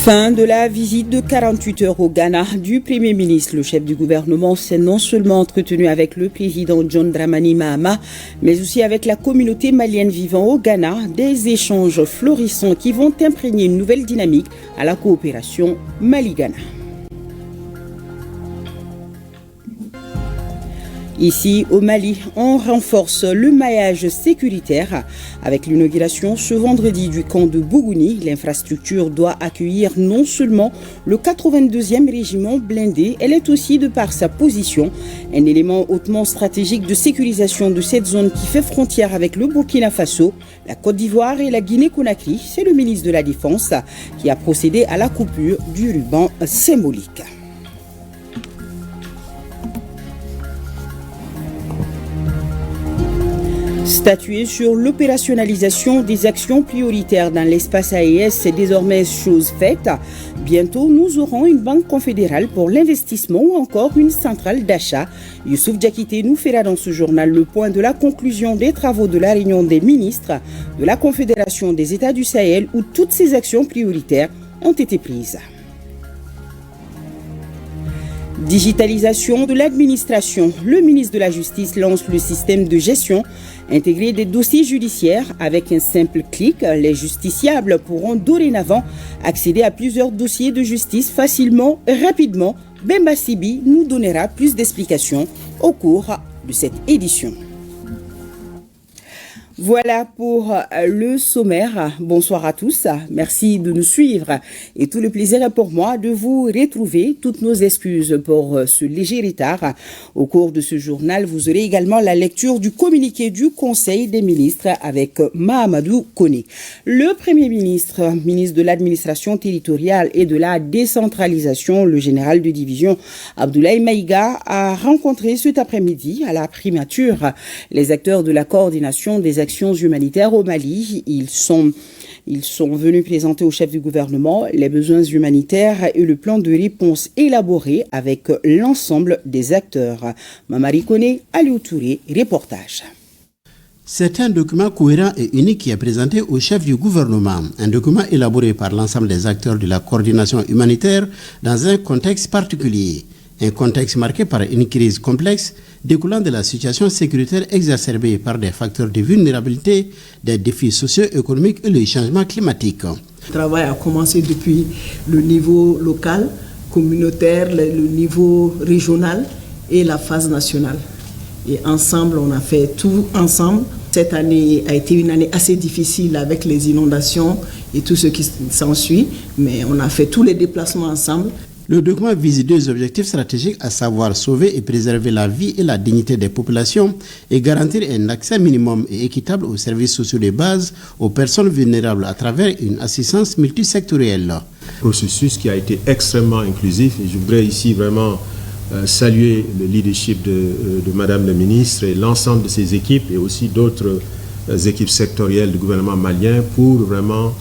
Fin de la visite de 48 heures au Ghana du Premier ministre. Le chef du gouvernement s'est non seulement entretenu avec le président John Dramani Mahama, mais aussi avec la communauté malienne vivant au Ghana, des échanges florissants qui vont imprégner une nouvelle dynamique à la coopération Mali-Ghana. Ici, au Mali, on renforce le maillage sécuritaire. Avec l'inauguration ce vendredi du camp de Bougouni, l'infrastructure doit accueillir non seulement le 82e régiment blindé, elle est aussi, de par sa position, un élément hautement stratégique de sécurisation de cette zone qui fait frontière avec le Burkina Faso, la Côte d'Ivoire et la Guinée-Conakry. C'est le ministre de la Défense qui a procédé à la coupure du ruban symbolique. Statuer sur l'opérationnalisation des actions prioritaires dans l'espace AES, c'est désormais chose faite. Bientôt, nous aurons une banque confédérale pour l'investissement ou encore une centrale d'achat. Youssouf Diakité nous fera dans ce journal le point de la conclusion des travaux de la réunion des ministres de la Confédération des États du Sahel où toutes ces actions prioritaires ont été prises. Digitalisation de l'administration. Le ministre de la Justice lance le système de gestion intégré des dossiers judiciaires. Avec un simple clic, les justiciables pourront dorénavant accéder à plusieurs dossiers de justice facilement et rapidement. Bemba Sibi nous donnera plus d'explications au cours de cette édition. Voilà pour le sommaire. Bonsoir à tous. Merci de nous suivre. Et tout le plaisir est pour moi de vous retrouver. Toutes nos excuses pour ce léger retard. Au cours de ce journal, vous aurez également la lecture du communiqué du Conseil des ministres avec Mahamadou Koné. Le Premier ministre, ministre de l'Administration territoriale et de la décentralisation, le général de division Abdoulaye Maïga, a rencontré cet après-midi à la primature les acteurs de la coordination des actions humanitaires au Mali. Ils sont venus présenter au chef du gouvernement les besoins humanitaires et le plan de réponse élaboré avec l'ensemble des acteurs. Mamari Koné, Aliou Touré, reportage. C'est un document cohérent et unique qui est présenté au chef du gouvernement. Un document élaboré par l'ensemble des acteurs de la coordination humanitaire dans un contexte particulier. Un contexte marqué par une crise complexe découlant de la situation sécuritaire exacerbée par des facteurs de vulnérabilité, des défis socio-économiques et le changement climatique. Le travail a commencé depuis le niveau local, communautaire, le niveau régional et la phase nationale. Et ensemble, on a fait tout ensemble. Cette année a été une année assez difficile avec les inondations et tout ce qui s'ensuit, mais on a fait tous les déplacements ensemble. Le document vise deux objectifs stratégiques, à savoir sauver et préserver la vie et la dignité des populations et garantir un accès minimum et équitable aux services sociaux de base aux personnes vulnérables à travers une assistance multisectorielle. Processus qui a été extrêmement inclusif et je voudrais ici vraiment saluer le leadership de Madame la ministre et l'ensemble de ses équipes et aussi d'autres équipes sectorielles du gouvernement malien pour vraiment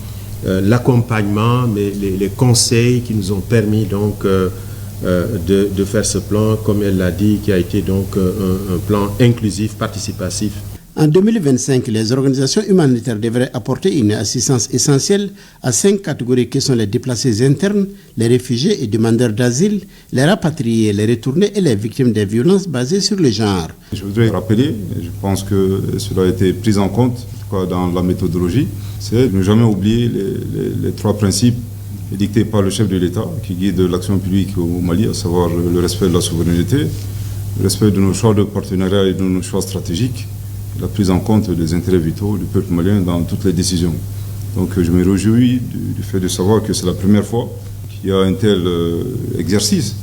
l'accompagnement, mais les conseils qui nous ont permis donc de faire ce plan, comme elle l'a dit, qui a été donc un plan inclusif, participatif. En 2025, les organisations humanitaires devraient apporter une assistance essentielle à 5 catégories qui sont les déplacés internes, les réfugiés et demandeurs d'asile, les rapatriés, les retournés et les victimes des violences basées sur le genre. Je voudrais rappeler, je pense que cela a été pris en compte dans la méthodologie, c'est de ne jamais oublier les 3 principes dictés par le chef de l'État qui guident l'action publique au Mali, à savoir le respect de la souveraineté, le respect de nos choix de partenariat et de nos choix stratégiques, la prise en compte des intérêts vitaux du peuple malien dans toutes les décisions. Donc je me réjouis du fait de savoir que c'est la première fois qu'il y a un tel exercice,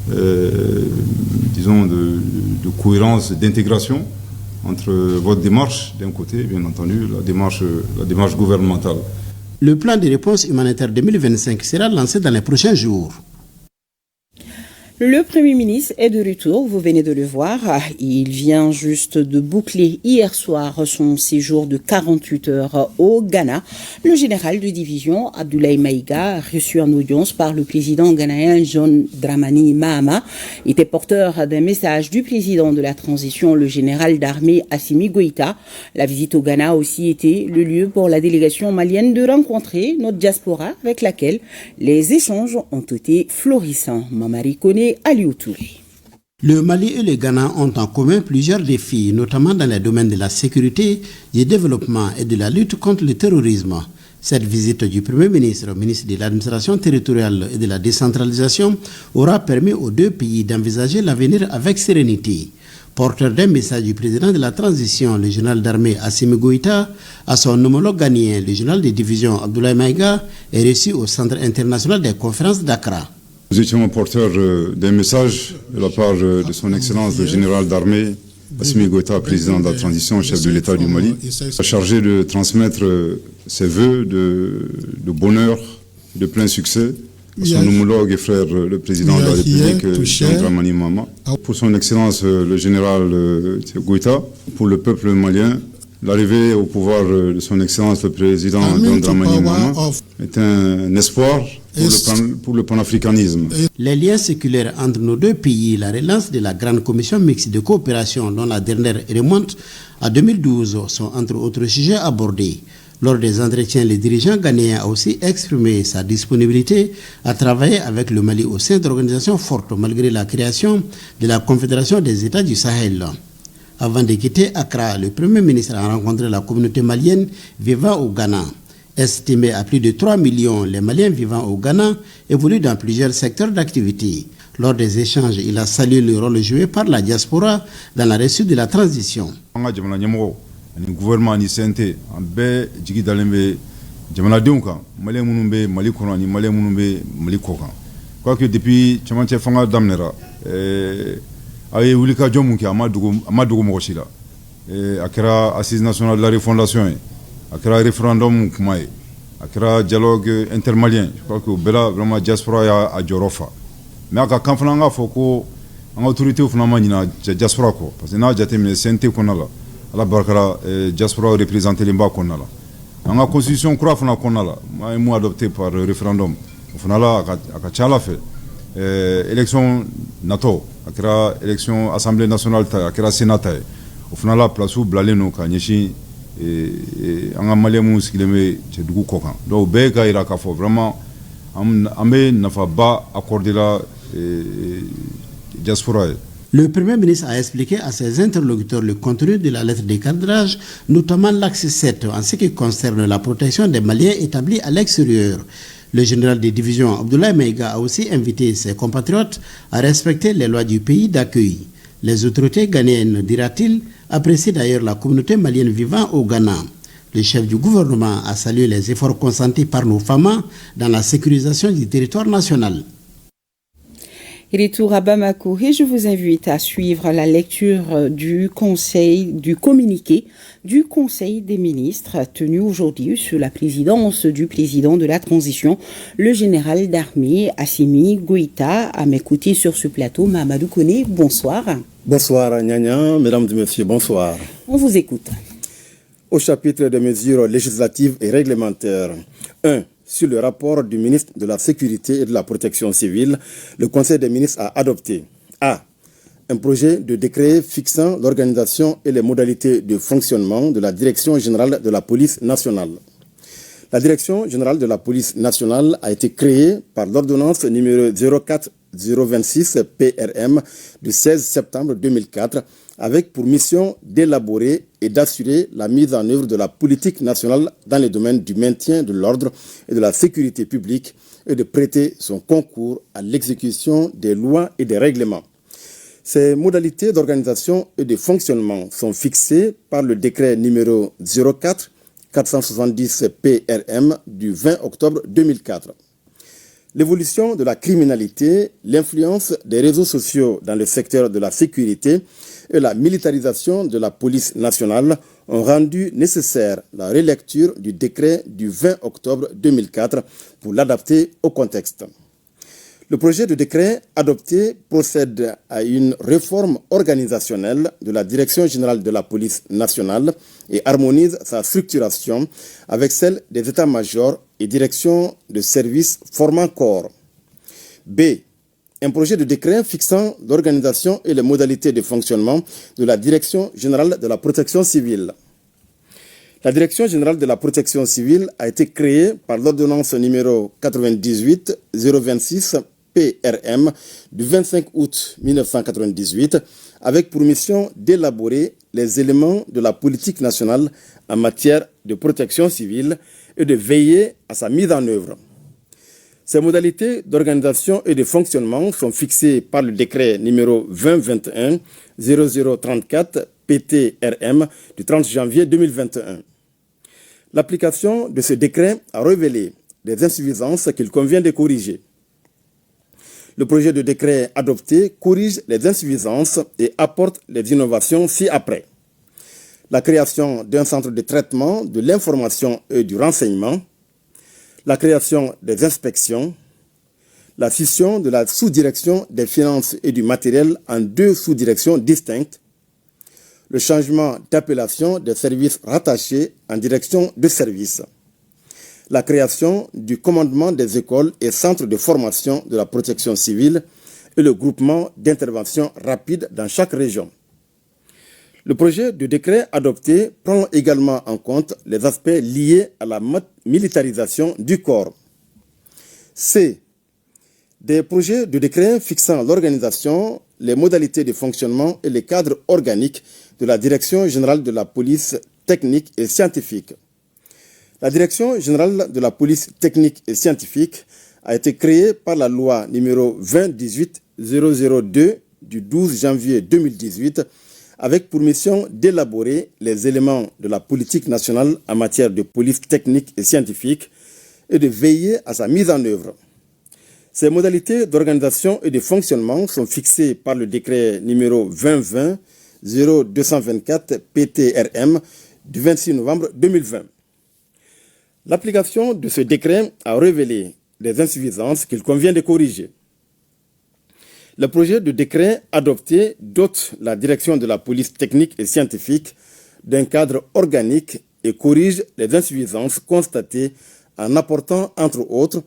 disons, de cohérence, d'intégration entre votre démarche d'un côté, bien entendu, la démarche gouvernementale. Le plan de réponse humanitaire 2025 sera lancé dans les prochains jours. Le Premier ministre est de retour, vous venez de le voir. Il vient juste de boucler hier soir son séjour de 48 heures au Ghana. Le général de division Abdoulaye Maïga, reçu en audience par le président ghanéen John Dramani Mahama, était porteur d'un message du président de la transition, le général d'armée Assimi Goïta. La visite au Ghana a aussi été le lieu pour la délégation malienne de rencontrer notre diaspora avec laquelle les échanges ont été florissants. Mamari Kone, Aliou Touré. Le Mali et le Ghana ont en commun plusieurs défis, notamment dans les domaines de la sécurité, du développement et de la lutte contre le terrorisme. Cette visite du Premier ministre, ministre de l'administration territoriale et de la décentralisation, aura permis aux deux pays d'envisager l'avenir avec sérénité. Porteur d'un message du président de la transition, le général d'armée Assimi Goïta, à son homologue ghanéen, le général de division Abdoulaye Maïga, est reçu au Centre international des conférences d'Accra. Nous étions porteurs d'un message de la part de son Excellence le général d'armée Assimi Goïta, président de la transition, chef de l'État du Mali, chargé de transmettre ses vœux de bonheur, de plein succès à son homologue et frère, le président de la République, John Dramani Mahama. Pour son Excellence le général Goïta, pour le peuple malien, l'arrivée au pouvoir de son Excellence le président John Dramani Mahama est un espoir pour le panafricanisme. Les liens séculaires entre nos deux pays, la relance de la Grande Commission mixte de coopération dont la dernière remonte à 2012 sont entre autres sujets abordés. Lors des entretiens, le dirigeant ghanéen a aussi exprimé sa disponibilité à travailler avec le Mali au sein d'organisations fortes malgré la création de la Confédération des États du Sahel. Avant de quitter Accra, le Premier ministre a rencontré la communauté malienne vivant au Ghana. Estimé à plus de 3 millions, les Maliens vivant au Ghana évoluent dans plusieurs secteurs d'activité. Lors des échanges, il a salué le rôle joué par la diaspora dans la réussite de la transition. Le gouvernement ni CNT en bɛɛ jigi dalen bɛ jamanadenw kan maliyɛn minnu bɛ Mali kɔnɔ ani maliyɛn minnu bɛ Mali kɔ kan. Quoique depuis cɛmancɛ fanga daminɛra a ye wulikajɔ mun kɛ a ma dogo mɔgɔ si la. A kɛra assise nationale de la refondation ye, a kɛra référendum kuma ye, a kɛra dialogue intermalien. Je crois que o bɛɛ la vraiment diaspora y'a jɔyɔrɔ fa. Mais a ka kan fana an k'a fɔ ko an ka autorités fana ma ɲina diaspora kɔ parce que n'a jateminɛ CNT kɔnɔna la. La barkara diaspora représentée les bas qu'on a là. Dans la constitution croix fana qu'on a là, moi adopté par référendum. On a là à Kachala fait élection NATO, à élection Assemblée nationale, à Sénat. On a là place où Blaleno Kanyeshi et en Malien qui le met chez Dougou Kokan. Donc Beka Iraka faut vraiment amé n'a pas accordé la diaspora. Le Premier ministre a expliqué à ses interlocuteurs le contenu de la lettre de cadrage, notamment l'axe 7 en ce qui concerne la protection des Maliens établis à l'extérieur. Le général de division Abdoulaye Maïga a aussi invité ses compatriotes à respecter les lois du pays d'accueil. Les autorités ghanéennes, dira-t-il, apprécient d'ailleurs la communauté malienne vivant au Ghana. Le chef du gouvernement a salué les efforts consentis par nos femmes dans la sécurisation du territoire national. Retour à Bamako et je vous invite à suivre la lecture du communiqué du Conseil des ministres tenu aujourd'hui sous la présidence du président de la transition, le général d'armée Assimi Goïta. À m'écouter sur ce plateau, Mamadou Kone, bonsoir. Bonsoir Nyanya, mesdames et messieurs, bonsoir. On vous écoute. Au chapitre des mesures législatives et réglementaires, 1. Sur le rapport du ministre de la Sécurité et de la Protection civile, le Conseil des ministres a adopté A. Un projet de décret fixant l'organisation et les modalités de fonctionnement de la Direction générale de la police nationale. La Direction générale de la police nationale a été créée par l'ordonnance numéro 04026 PRM du 16 septembre 2004 avec pour mission d'élaborer et d'assurer la mise en œuvre de la politique nationale dans les domaines du maintien de l'ordre et de la sécurité publique et de prêter son concours à l'exécution des lois et des règlements. Ces modalités d'organisation et de fonctionnement sont fixées par le décret numéro 04-470 PRM du 20 octobre 2004. L'évolution de la criminalité, l'influence des réseaux sociaux dans le secteur de la sécurité et la militarisation de la police nationale ont rendu nécessaire la relecture du décret du 20 octobre 2004 pour l'adapter au contexte. Le projet de décret adopté procède à une réforme organisationnelle de la Direction générale de la police nationale et harmonise sa structuration avec celle des états-majors et directions de services formant corps. B. Un projet de décret fixant l'organisation et les modalités de fonctionnement de la Direction générale de la protection civile. La Direction générale de la protection civile a été créée par l'ordonnance numéro 98-026 PRM du 25 août 1998 avec pour mission d'élaborer les éléments de la politique nationale en matière de protection civile et de veiller à sa mise en œuvre. Ces modalités d'organisation et de fonctionnement sont fixées par le décret numéro 2021-0034 PTRM du 30 janvier 2021. L'application de ce décret a révélé des insuffisances qu'il convient de corriger. Le projet de décret adopté corrige les insuffisances et apporte les innovations ci-après. La création d'un centre de traitement de l'information et du renseignement, la création des inspections, la scission de la sous-direction des finances et du matériel en deux sous-directions distinctes, le changement d'appellation des services rattachés en direction de services, la création du commandement des écoles et centres de formation de la protection civile et le groupement d'intervention rapide dans chaque région. Le projet de décret adopté prend également en compte les aspects liés à la militarisation du corps. C. Des projets de décret fixant l'organisation, les modalités de fonctionnement et les cadres organiques de la Direction générale de la police technique et scientifique. La Direction générale de la police technique et scientifique a été créée par la loi numéro 2018-002 du 12 janvier 2018 avec pour mission d'élaborer les éléments de la politique nationale en matière de police technique et scientifique et de veiller à sa mise en œuvre. Ces modalités d'organisation et de fonctionnement sont fixées par le décret numéro 2020-0224 PTRM du 26 novembre 2020. L'application de ce décret a révélé des insuffisances qu'il convient de corriger. Le projet de décret adopté dote la direction de la police technique et scientifique d'un cadre organique et corrige les insuffisances constatées en apportant, entre autres,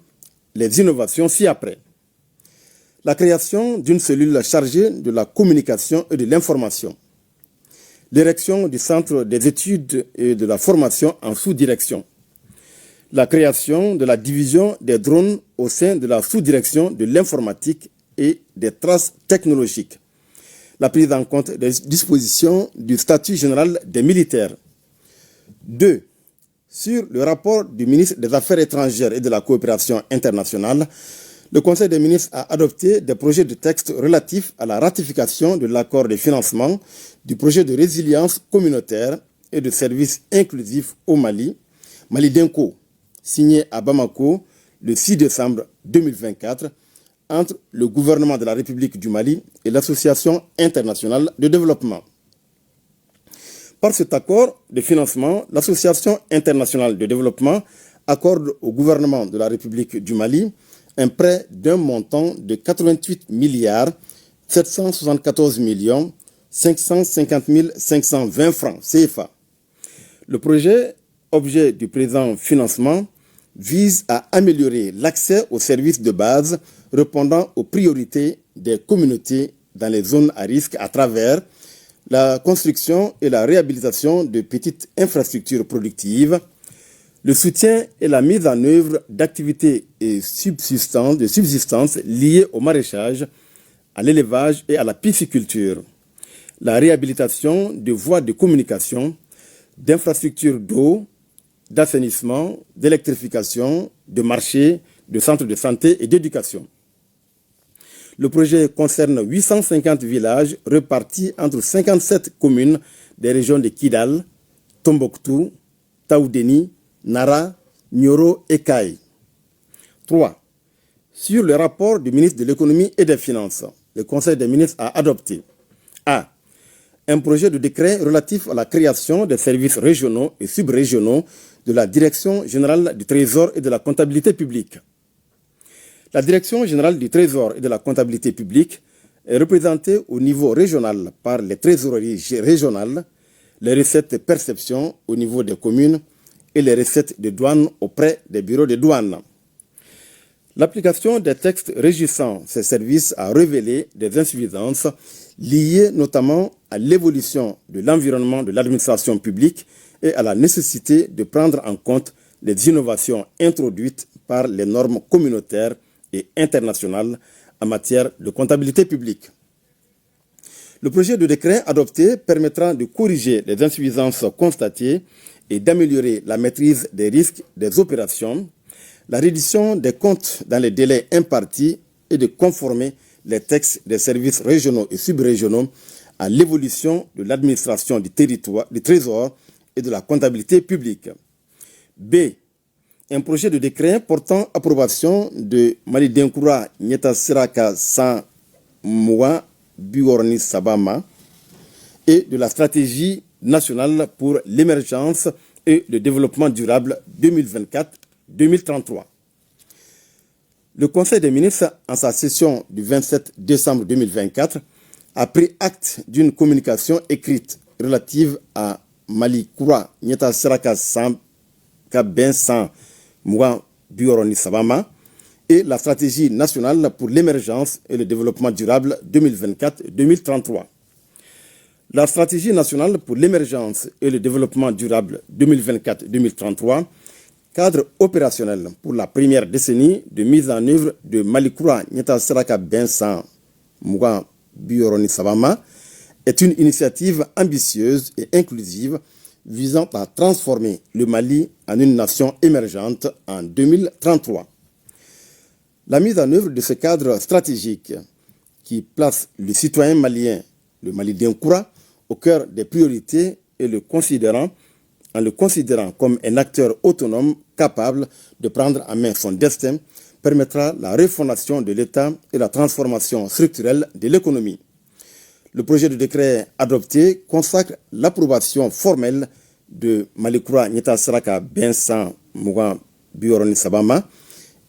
les innovations ci-après. La création d'une cellule chargée de la communication et de l'information. L'érection du centre des études et de la formation en sous-direction. La création de la division des drones au sein de la sous-direction de l'informatique et des traces technologiques. La prise en compte des dispositions du statut général des militaires. 2. Sur le rapport du ministre des Affaires étrangères et de la coopération internationale, le Conseil des ministres a adopté des projets de texte relatifs à la ratification de l'accord de financement du projet de résilience communautaire et de services inclusifs au Mali, Mali Denko, signé à Bamako le 6 décembre 2024 entre le gouvernement de la République du Mali et l'Association internationale de développement. Par cet accord de financement, l'Association internationale de développement accorde au gouvernement de la République du Mali un prêt d'un montant de 88 milliards 774 millions 550 520 francs CFA. Le projet, objet du présent financement, vise à améliorer l'accès aux services de base répondant aux priorités des communautés dans les zones à risque à travers la construction et la réhabilitation de petites infrastructures productives, le soutien et la mise en œuvre d'activités de subsistance liées au maraîchage, à l'élevage et à la pisciculture, la réhabilitation de voies de communication, d'infrastructures d'eau, d'assainissement, d'électrification, de marchés, de centres de santé et d'éducation. Le projet concerne 850 villages répartis entre 57 communes des régions de Kidal, Tombouctou, Taoudéni, Nara, Nioro et Kaï. 3. Sur le rapport du ministre de l'économie et des finances, le Conseil des ministres a adopté A. Un projet de décret relatif à la création des services régionaux et subrégionaux de la Direction générale du Trésor et de la comptabilité publique. La Direction générale du Trésor et de la comptabilité publique est représentée au niveau régional par les trésoreries régionales, les recettes perception au niveau des communes et les recettes de douane auprès des bureaux de douane. L'application des textes régissant ces services a révélé des insuffisances liées notamment à l'évolution de l'environnement de l'administration publique et à la nécessité de prendre en compte les innovations introduites par les normes communautaires et internationales en matière de comptabilité publique. Le projet de décret adopté permettra de corriger les insuffisances constatées et d'améliorer la maîtrise des risques des opérations, la reddition des comptes dans les délais impartis et de conformer les textes des services régionaux et subrégionaux à l'évolution de l'administration du territoire, du trésor et de la comptabilité publique. B. Un projet de décret portant approbation de Mali Denkoura Nyeta Siraka San Moua Biorni Sabama et de la stratégie nationale pour l'émergence et le développement durable 2024-2033. Le Conseil des ministres, en sa session du 27 décembre 2024, a pris acte d'une communication écrite relative à Mali Koura Nyeta Siraka San Ben San Moua Bioroni Sabama et la stratégie nationale pour l'émergence et le développement durable 2024-2033. La stratégie nationale pour l'émergence et le développement durable 2024-2033, cadre opérationnel pour la première décennie de mise en œuvre de Malikoura Nyeta Siraka Ben San Moua Bioroni Sabama, est une initiative ambitieuse et inclusive visant à transformer le Mali en une nation émergente en 2033. La mise en œuvre de ce cadre stratégique qui place le citoyen malien, le Mali Denkoura, au cœur des priorités et en le considérant comme un acteur autonome capable de prendre en main son destin, permettra la refondation de l'État et la transformation structurelle de l'économie. Le projet de décret adopté consacre l'approbation formelle de Malikoura Nyeta Siraka Ben San Moua Bioroni Sabama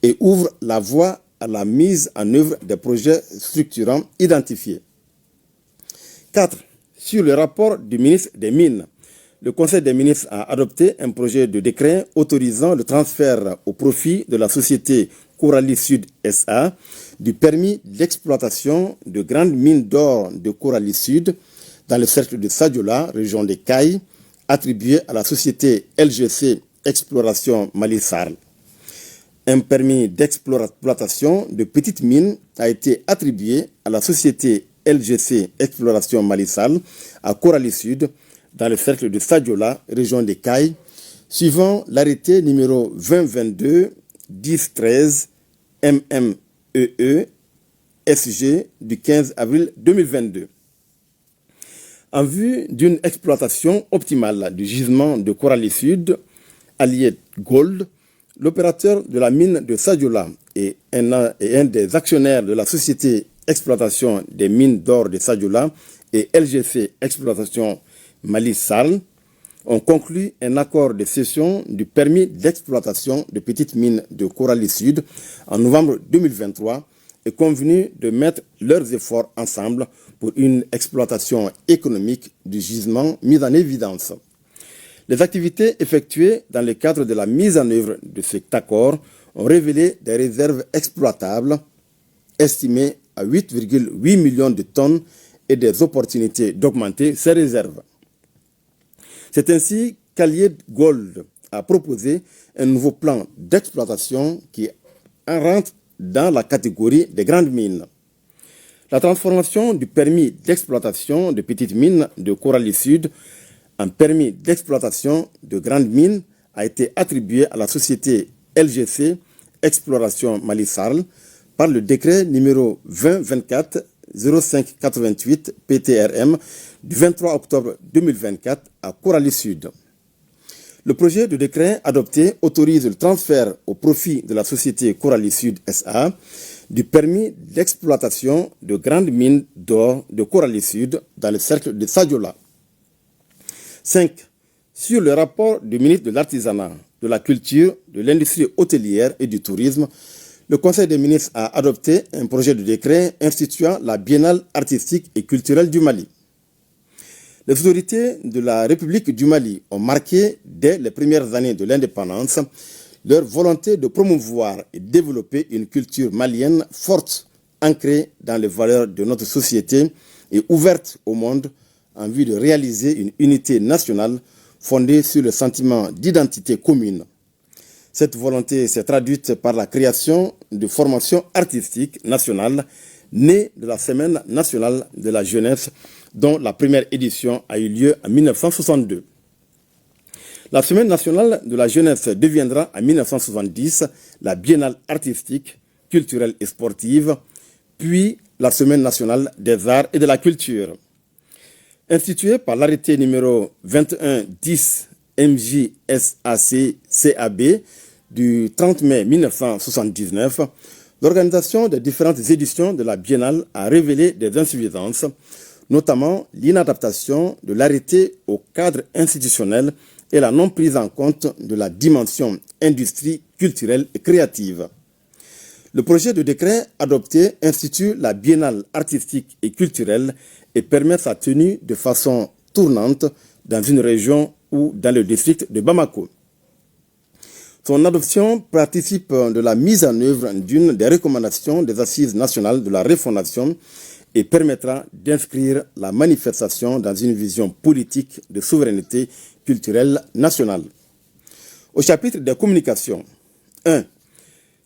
et ouvre la voie à la mise en œuvre des projets structurants identifiés. 4. Sur le rapport du ministre des Mines, le Conseil des ministres a adopté un projet de décret autorisant le transfert au profit de la société Coralie Sud SA du permis d'exploitation de grandes mines d'or de Coralie Sud dans le cercle de Sadiola, région des Cailles, attribué à la société LGC Exploration Mali Sarl. Un permis d'exploitation de petites mines a été attribué à la société LGC Exploration Mali Sarl à Coralie Sud dans le cercle de Sadiola, région des Cailles, suivant l'arrêté numéro 2022-1013 MMEE SG du 15 avril 2022. En vue d'une exploitation optimale du gisement de Coralie Sud, Allied Gold, l'opérateur de la mine de Sadiola et un des actionnaires de la société Exploitation des mines d'or de Sadiola et LGC Exploitation Mali Sarl ont conclu un accord de cession du permis d'exploitation de petites mines de Coralie Sud en novembre 2023 et convenu de mettre leurs efforts ensemble pour une exploitation économique du gisement mis en évidence. Les activités effectuées dans le cadre de la mise en œuvre de cet accord ont révélé des réserves exploitables estimées à 8,8 millions de tonnes et des opportunités d'augmenter ces réserves. C'est ainsi qu'Allied Gold a proposé un nouveau plan d'exploitation qui rentre dans la catégorie des grandes mines. La transformation du permis d'exploitation de petites mines de Coralie Sud en permis d'exploitation de grandes mines a été attribuée à la société LGC Exploration Mali Sarl par le décret numéro 2024-0588 PTRM du 23 octobre 2024 à Coralie Sud. Le projet de décret adopté autorise le transfert au profit de la société Coralie Sud SA du permis d'exploitation de grandes mines d'or de Coralie Sud dans le cercle de Sadiola. 5. Sur le rapport du ministre de l'Artisanat, de la Culture, de l'Industrie hôtelière et du Tourisme, Le Conseil des ministres a adopté un projet de décret instituant la Biennale artistique et culturelle du Mali. Les autorités de la République du Mali ont marqué, dès les premières années de l'indépendance, leur volonté de promouvoir et développer une culture malienne forte, ancrée dans les valeurs de notre société et ouverte au monde en vue de réaliser une unité nationale fondée sur le sentiment d'identité commune. Cette volonté s'est traduite par la création de formations artistiques nationales nées de la Semaine nationale de la jeunesse, dont la première édition a eu lieu en 1962. La Semaine nationale de la jeunesse deviendra en 1970 la Biennale artistique, culturelle et sportive, puis la Semaine nationale des arts et de la culture. Instituée par l'arrêté numéro 2110 MJSAC-CAB du 30 mai 1979, l'organisation des différentes éditions de la Biennale a révélé des insuffisances, notamment l'inadaptation de l'arrêté au cadre institutionnel et la non prise en compte de la dimension industrie culturelle et créative. Le projet de décret adopté institue la Biennale artistique et culturelle et permet sa tenue de façon tournante dans une région ou dans le district de Bamako. Son adoption participe de la mise en œuvre d'une des recommandations des Assises nationales de la refondation et permettra d'inscrire la manifestation dans une vision politique de souveraineté culturelle nationale. Au chapitre des communications, 1.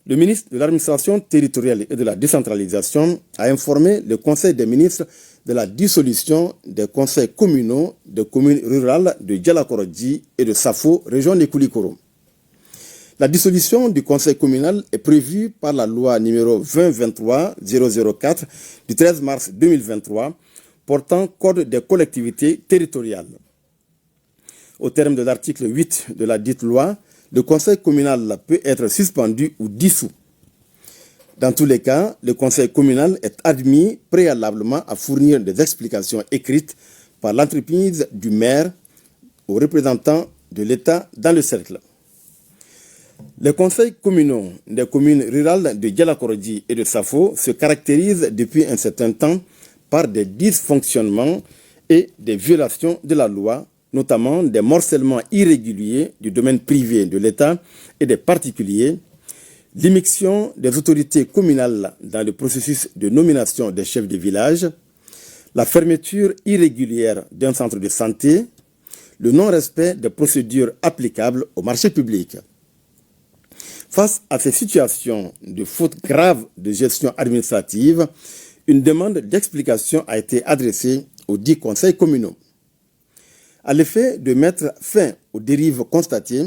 Le ministre de l'Administration territoriale et de la décentralisation a informé le Conseil des ministres de la dissolution des conseils communaux des communes rurales de Djalakorodji et de Safo, région de Koulikoro. La dissolution du conseil communal est prévue par la loi numéro 2023-004 du 13 mars 2023 portant Code des collectivités territoriales. Au terme de l'article 8 de la dite loi, le conseil communal peut être suspendu ou dissous. Dans tous les cas, le conseil communal est admis préalablement à fournir des explications écrites par l'entreprise du maire aux représentants de l'État dans le cercle. Les conseils communaux des communes rurales de Djalakorodji et de Safo se caractérisent depuis un certain temps par des dysfonctionnements et des violations de la loi, notamment des morcellements irréguliers du domaine privé de l'État et des particuliers, l'immixtion des autorités communales dans le processus de nomination des chefs de village, la fermeture irrégulière d'un centre de santé, le non-respect des procédures applicables au marché public. Face à ces situations de fautes graves de gestion administrative, une demande d'explication a été adressée aux 10 conseils communaux. À l'effet de mettre fin aux dérives constatées,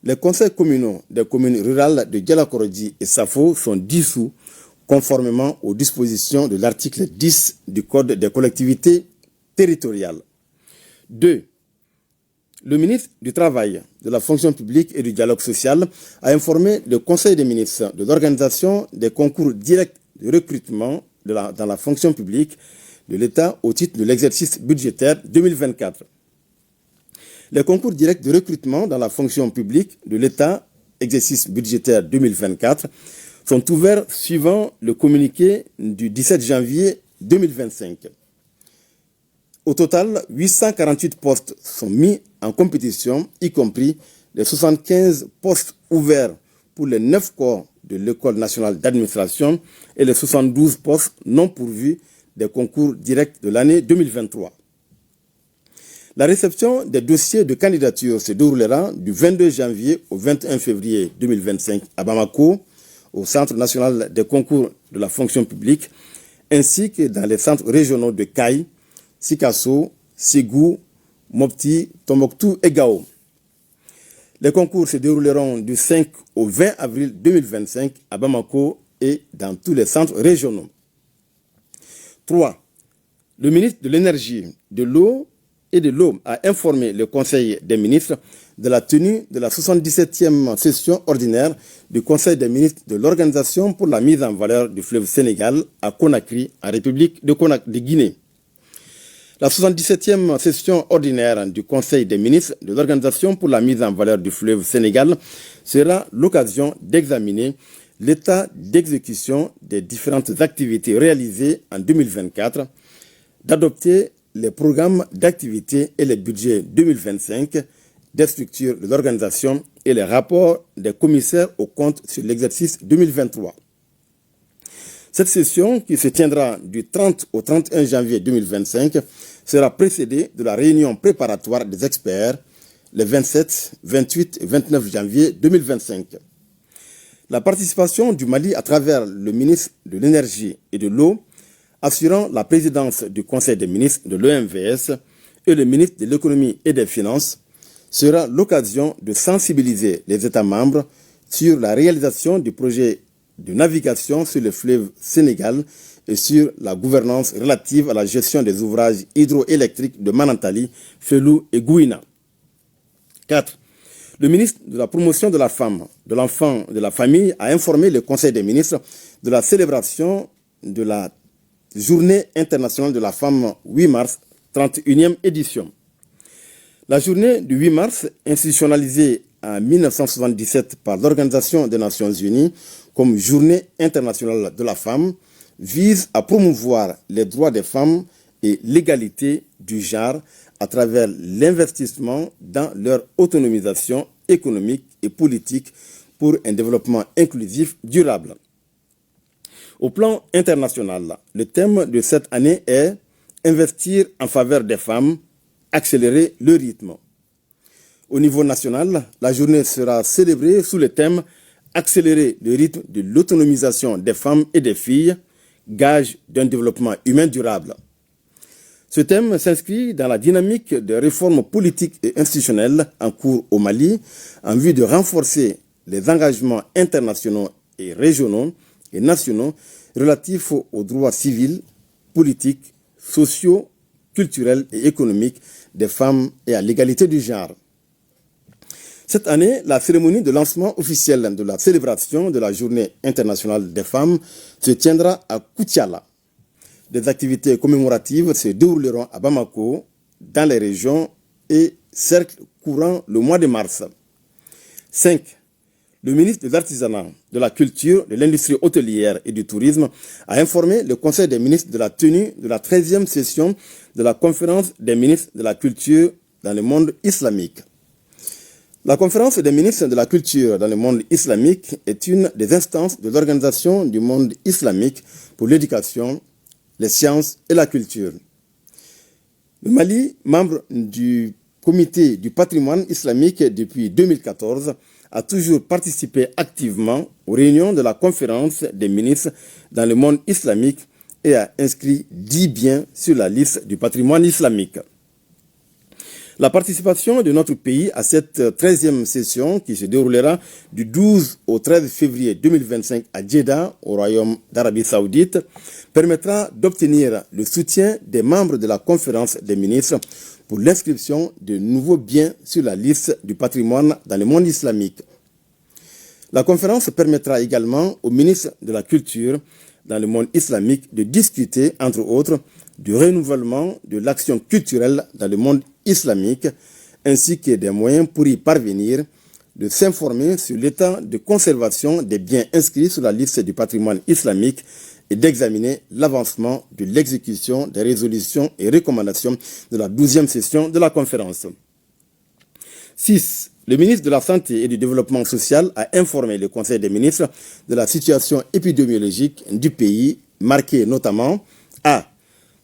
les conseils communaux des communes rurales de Djalakorodji et Safo sont dissous conformément aux dispositions de l'article 10 du Code des collectivités territoriales. 2. Le ministre du Travail, de la fonction publique et du dialogue social a informé le Conseil des ministres de l'organisation des concours directs de recrutement dans la fonction publique de l'État au titre de l'exercice budgétaire 2024. Les concours directs de recrutement dans la fonction publique de l'État, exercice budgétaire 2024, sont ouverts suivant le communiqué du 17 janvier 2025. Au total, 848 postes sont mis en compétition, y compris les 75 postes ouverts pour les 9 corps de l'École nationale d'administration et les 72 postes non pourvus des concours directs de l'année 2023. La réception des dossiers de candidature se déroulera du 22 janvier au 21 février 2025 à Bamako, au Centre national des concours de la fonction publique, ainsi que dans les centres régionaux de Kaï, Sikasso, Ségou, Mopti, Tombouctou et Gao. Les concours se dérouleront du 5 au 20 avril 2025 à Bamako et dans tous les centres régionaux. 3. Le ministre de l'Énergie, de l'Eau et de l'Eau a informé le Conseil des ministres de la tenue de la 77e session ordinaire du Conseil des ministres de l'Organisation pour la mise en valeur du fleuve Sénégal à Conakry, en République de Guinée. La 77e session ordinaire du Conseil des ministres de l'Organisation pour la mise en valeur du fleuve Sénégal sera l'occasion d'examiner l'état d'exécution des différentes activités réalisées en 2024, d'adopter les programmes d'activité et les budgets 2025 des structures de l'organisation et les rapports des commissaires aux comptes sur l'exercice 2023. Cette session, qui se tiendra du 30 au 31 janvier 2025, sera précédée de la réunion préparatoire des experts les 27, 28 et 29 janvier 2025. La participation du Mali à travers le ministre de l'Énergie et de l'Eau, assurant la présidence du Conseil des ministres de l'OMVS et le ministre de l'Économie et des Finances, sera l'occasion de sensibiliser les États membres sur la réalisation du projet de navigation sur le fleuve Sénégal et sur la gouvernance relative à la gestion des ouvrages hydroélectriques de Manantali, Felou et Gouina. 4. Le ministre de la Promotion de la Femme, de l'Enfant et de la Famille a informé le Conseil des ministres de la célébration de la Journée internationale de la femme 8 mars, 31e édition. La journée du 8 mars, institutionnalisée en 1977 par l'Organisation des Nations Unies comme Journée internationale de la femme, vise à promouvoir les droits des femmes et l'égalité du genre à travers l'investissement dans leur autonomisation économique et politique pour un développement inclusif durable. Au plan international, le thème de cette année est « Investir en faveur des femmes, accélérer le rythme ». Au niveau national, la journée sera célébrée sous le thème « Accélérer le rythme de l'autonomisation des femmes et des filles, gage d'un développement humain durable ». Ce thème s'inscrit dans la dynamique de réformes politiques et institutionnelles en cours au Mali en vue de renforcer les engagements internationaux et régionaux et nationaux relatifs aux droits civils, politiques, sociaux, culturels et économiques des femmes et à l'égalité du genre. Cette année, la cérémonie de lancement officiel de la célébration de la Journée internationale des femmes se tiendra à Koutiala. Des activités commémoratives se dérouleront à Bamako, dans les régions et cercles courant le mois de mars. 5. Le ministre de l'Artisanat, de la Culture, de l'Industrie hôtelière et du Tourisme a informé le Conseil des ministres de la tenue de la 13e session de la Conférence des ministres de la Culture dans le monde islamique. La Conférence des ministres de la Culture dans le monde islamique est une des instances de l'Organisation du monde islamique pour l'éducation, les sciences et la culture. Le Mali, membre du Comité du patrimoine islamique depuis 2014, a toujours participé activement aux réunions de la conférence des ministres dans le monde islamique et a inscrit 10 biens sur la liste du patrimoine islamique. La participation de notre pays à cette 13e session qui se déroulera du 12 au 13 février 2025 à Jeddah, au Royaume d'Arabie Saoudite, permettra d'obtenir le soutien des membres de la conférence des ministres pour l'inscription de nouveaux biens sur la liste du patrimoine dans le monde islamique. La conférence permettra également aux ministres de la Culture dans le monde islamique de discuter, entre autres, du renouvellement de l'action culturelle dans le monde islamique, ainsi que des moyens pour y parvenir, de s'informer sur l'état de conservation des biens inscrits sur la liste du patrimoine islamique et d'examiner l'avancement de l'exécution des résolutions et recommandations de la 12e session de la conférence. 6. Le ministre de la Santé et du Développement social a informé le Conseil des ministres de la situation épidémiologique du pays, marquée notamment a.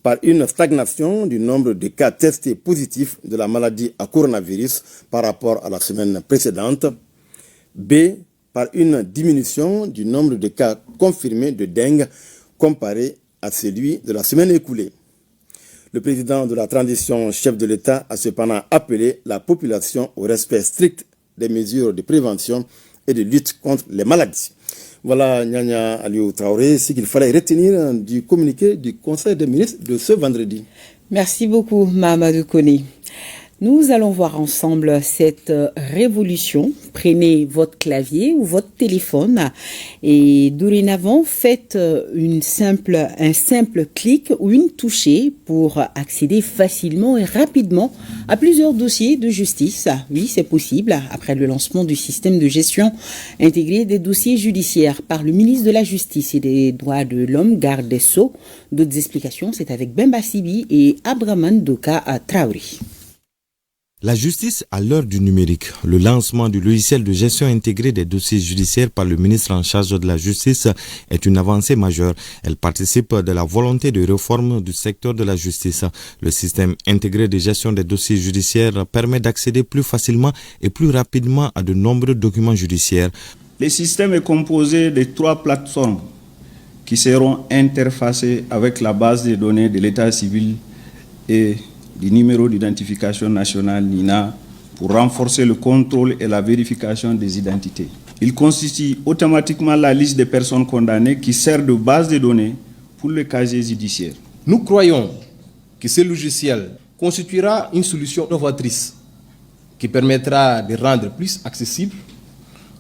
Par une stagnation du nombre de cas testés positifs de la maladie à coronavirus par rapport à la semaine précédente, b. Par une diminution du nombre de cas confirmés de dengue comparé à celui de la semaine écoulée. Le président de la transition, chef de l'État, a cependant appelé la population au respect strict des mesures de prévention et de lutte contre les maladies. Voilà, Nyanya Aliou Traoré, ce qu'il fallait retenir du communiqué du Conseil des ministres de ce vendredi. Merci beaucoup, Mahamadou Kone. Nous allons voir ensemble cette révolution. Prenez votre clavier ou votre téléphone et dorénavant faites un simple clic ou une touchée pour accéder facilement et rapidement à plusieurs dossiers de justice. Oui, c'est possible après le lancement du système de gestion intégré des dossiers judiciaires par le ministre de la Justice et des Droits de l'Homme, garde des Sceaux. D'autres explications, c'est avec Bemba Sibi et Abraman Doka Traoré. La justice à l'heure du numérique. Le lancement du logiciel de gestion intégrée des dossiers judiciaires par le ministre en charge de la justice est une avancée majeure. Elle participe de la volonté de réforme du secteur de la justice. Le système intégré de gestion des dossiers judiciaires permet d'accéder plus facilement et plus rapidement à de nombreux documents judiciaires. Le système est composé de 3 plateformes qui seront interfacées avec la base de données de l'état civil et du numéro d'identification nationale NINA pour renforcer le contrôle et la vérification des identités. Il constitue automatiquement la liste des personnes condamnées qui sert de base de données pour le casier judiciaire. Nous croyons que ce logiciel constituera une solution novatrice qui permettra de rendre plus accessible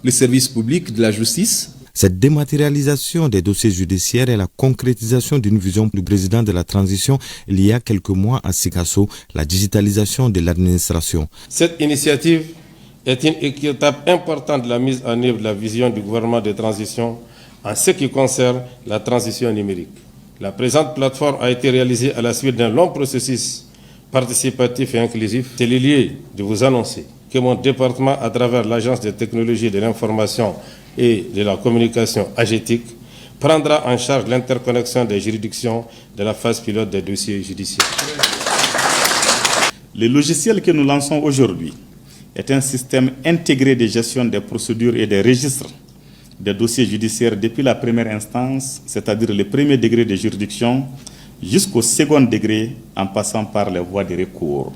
le service public de la justice. Cette dématérialisation des dossiers judiciaires est la concrétisation d'une vision du président de la transition il y a quelques mois à Sikasso, la digitalisation de l'administration. Cette initiative est une étape importante de la mise en œuvre de la vision du gouvernement de transition en ce qui concerne la transition numérique. La présente plateforme a été réalisée à la suite d'un long processus participatif et inclusif. C'est le lieu de vous annoncer que mon département, à travers l'Agence des technologies de l'information et de la communication AGETIC, prendra en charge l'interconnexion des juridictions de la phase pilote des dossiers judiciaires. Le logiciel que nous lançons aujourd'hui est un système intégré de gestion des procédures et des registres des dossiers judiciaires depuis la première instance, c'est-à-dire le premier degré de juridiction, jusqu'au second degré en passant par les voies de recours.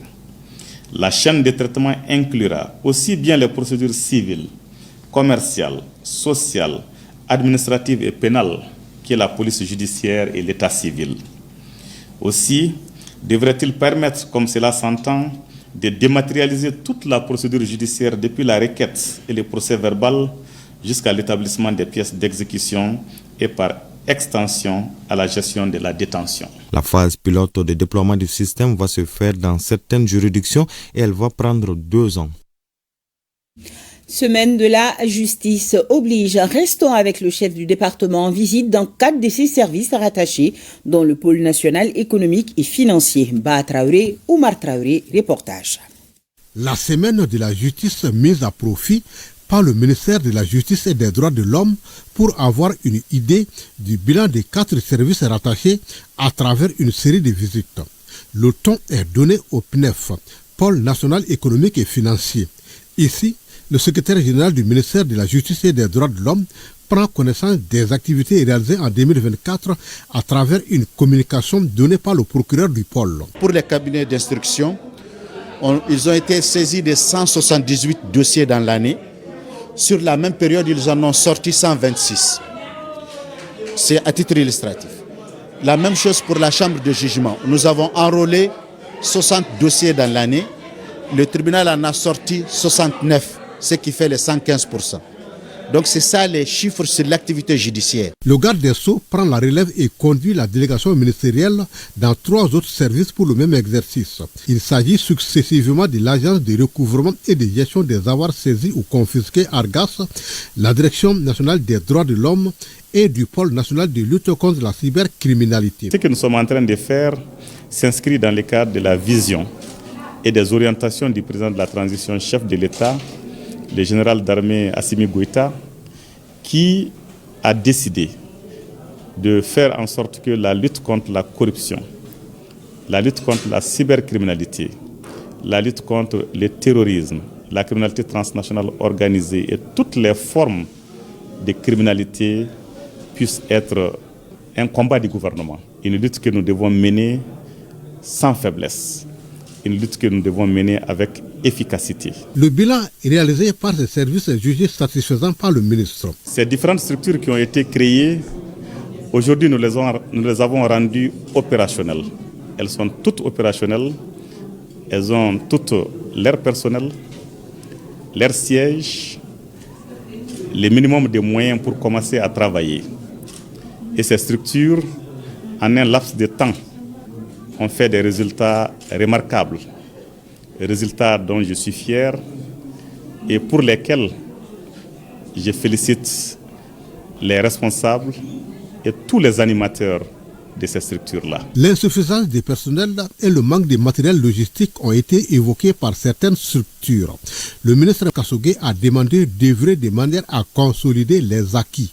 La chaîne de traitement inclura aussi bien les procédures civiles, commerciales, sociales, administratives et pénales que la police judiciaire et l'état civil. Aussi, devrait-il permettre, comme cela s'entend, de dématérialiser toute la procédure judiciaire depuis la requête et le procès verbal jusqu'à l'établissement des pièces d'exécution et par extension à la gestion de la détention. La phase pilote de déploiement du système va se faire dans certaines juridictions et elle va prendre 2 ans. Semaine de la justice oblige. Restons avec le chef du département en visite dans 4 de ses services rattachés, dont le pôle national économique et financier. Ba Traoré, Oumar Traoré, reportage. La semaine de la justice mise à profit par le ministère de la Justice et des Droits de l'Homme pour avoir une idée du bilan des 4 services rattachés à travers une série de visites. Le ton est donné au PNEF, pôle national économique et financier. Ici, le secrétaire général du ministère de la Justice et des Droits de l'Homme prend connaissance des activités réalisées en 2024 à travers une communication donnée par le procureur du pôle. Pour les cabinets d'instruction, ils ont été saisis de 178 dossiers dans l'année. Sur la même période, ils en ont sorti 126. C'est à titre illustratif. La même chose pour la chambre de jugement. Nous avons enrôlé 60 dossiers dans l'année. Le tribunal en a sorti 69, ce qui fait les 115%. Donc c'est ça les chiffres sur l'activité judiciaire. Le garde des Sceaux prend la relève et conduit la délégation ministérielle dans 3 autres services pour le même exercice. Il s'agit successivement de l'Agence de recouvrement et de gestion des avoirs saisis ou confisqués ARGAS, la Direction nationale des droits de l'homme et du pôle national de lutte contre la cybercriminalité. Ce que nous sommes en train de faire s'inscrit dans le cadre de la vision et des orientations du président de la transition, chef de l'État, le général d'armée Assimi Goïta, qui a décidé de faire en sorte que la lutte contre la corruption, la lutte contre la cybercriminalité, la lutte contre le terrorisme, la criminalité transnationale organisée et toutes les formes de criminalité puissent être un combat du gouvernement. Une lutte que nous devons mener sans faiblesse. Une lutte que nous devons mener avec efficacité. Le bilan réalisé par ces services est jugé satisfaisant par le ministre. Ces différentes structures qui ont été créées, aujourd'hui nous les avons rendues opérationnelles. Elles sont toutes opérationnelles. Elles ont toutes leur personnel, leur siège, le minimum de moyens pour commencer à travailler. Et ces structures, en un laps de temps, ont fait des résultats remarquables. Des résultats dont je suis fier et pour lesquels je félicite les responsables et tous les animateurs de ces structures-là. L'insuffisance des personnels et le manque de matériel logistique ont été évoqués par certaines structures. Le ministre Kassogué a demandé d'œuvrer de manière à consolider les acquis.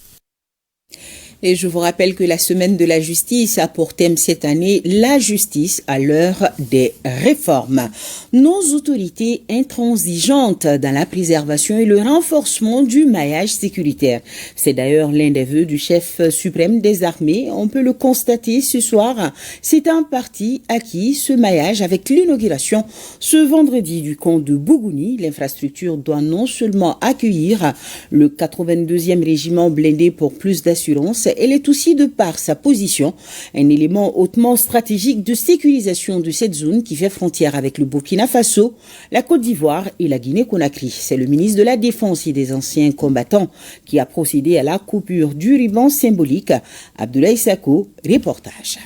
Et je vous rappelle que la semaine de la justice a pour thème cette année la justice à l'heure des réformes. Nos autorités intransigeantes dans la préservation et le renforcement du maillage sécuritaire. C'est d'ailleurs l'un des vœux du chef suprême des armées. On peut le constater ce soir. C'est en partie acquis ce maillage avec l'inauguration ce vendredi du camp de Bougouni. L'infrastructure doit non seulement accueillir le 82e régiment blindé pour plus d'assurance, elle est aussi, de par sa position, un élément hautement stratégique de sécurisation de cette zone qui fait frontière avec le Burkina Faso, la Côte d'Ivoire et la Guinée-Conakry. C'est le ministre de la Défense et des anciens combattants qui a procédé à la coupure du ruban symbolique. Abdoulaye Sako, reportage.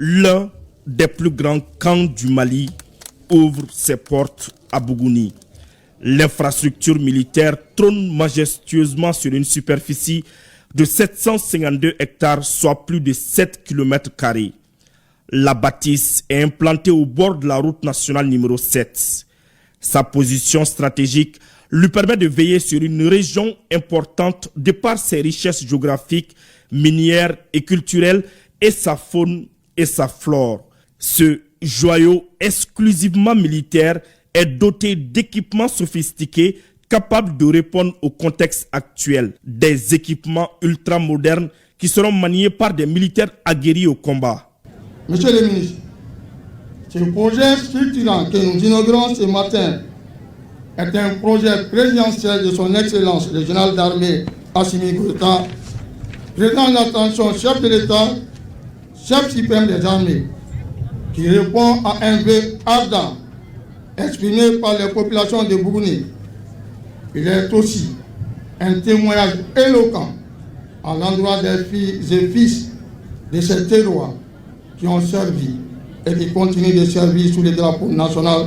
L'un des plus grands camps du Mali ouvre ses portes à Bougouni. L'infrastructure militaire trône majestueusement sur une superficie de 752 hectares, soit plus de 7 km². La bâtisse est implantée au bord de la route nationale numéro 7. Sa position stratégique lui permet de veiller sur une région importante de par ses richesses géographiques, minières et culturelles et sa faune et sa flore. Ce joyau exclusivement militaire est doté d'équipements sophistiqués capables de répondre au contexte actuel. Des équipements ultramodernes qui seront maniés par des militaires aguerris au combat. Monsieur le ministre, ce projet structurant que nous inaugurons ce matin est un projet présidentiel de son Excellence le général d'armée Assimi Goïta, président de l'attention chef de l'État, chef suprême des armées, qui répond à un vœu ardent exprimé par les populations de Bougouni. Il est aussi un témoignage éloquent à l'endroit des filles et fils de ces terroirs qui ont servi et qui continuent de servir sous le drapeau national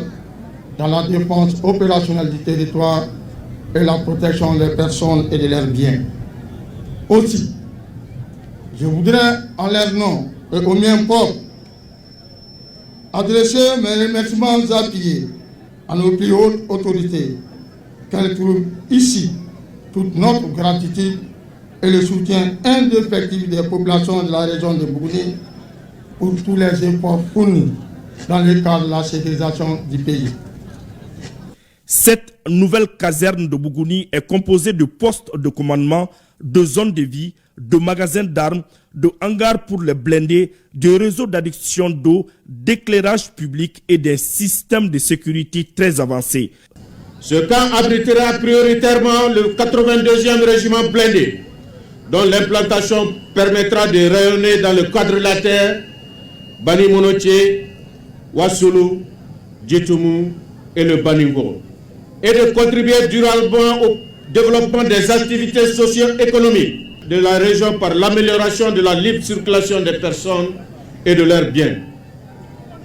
dans la défense opérationnelle du territoire et la protection des personnes et de leurs biens. Aussi, je voudrais en leur nom et au mien propre adresser mes remerciements appuyés à nos plus hautes autorités, qu'elles trouvent ici toute notre gratitude et le soutien indéfectible des populations de la région de Bougouni pour tous les efforts fournis dans le cadre de la sécurisation du pays. Cette nouvelle caserne de Bougouni est composée de postes de commandement, de zones de vie, de magasins d'armes, de hangars pour les blindés, de réseaux d'adduction d'eau, d'éclairage public et des systèmes de sécurité très avancés. Ce camp abritera prioritairement le 82e régiment blindé, dont l'implantation permettra de rayonner dans le quadrilatère Bani Monotié, Wassoulou, Djitoumou et le Baningo, et de contribuer durablement au développement des activités socio-économiques de la région par l'amélioration de la libre circulation des personnes et de leurs biens,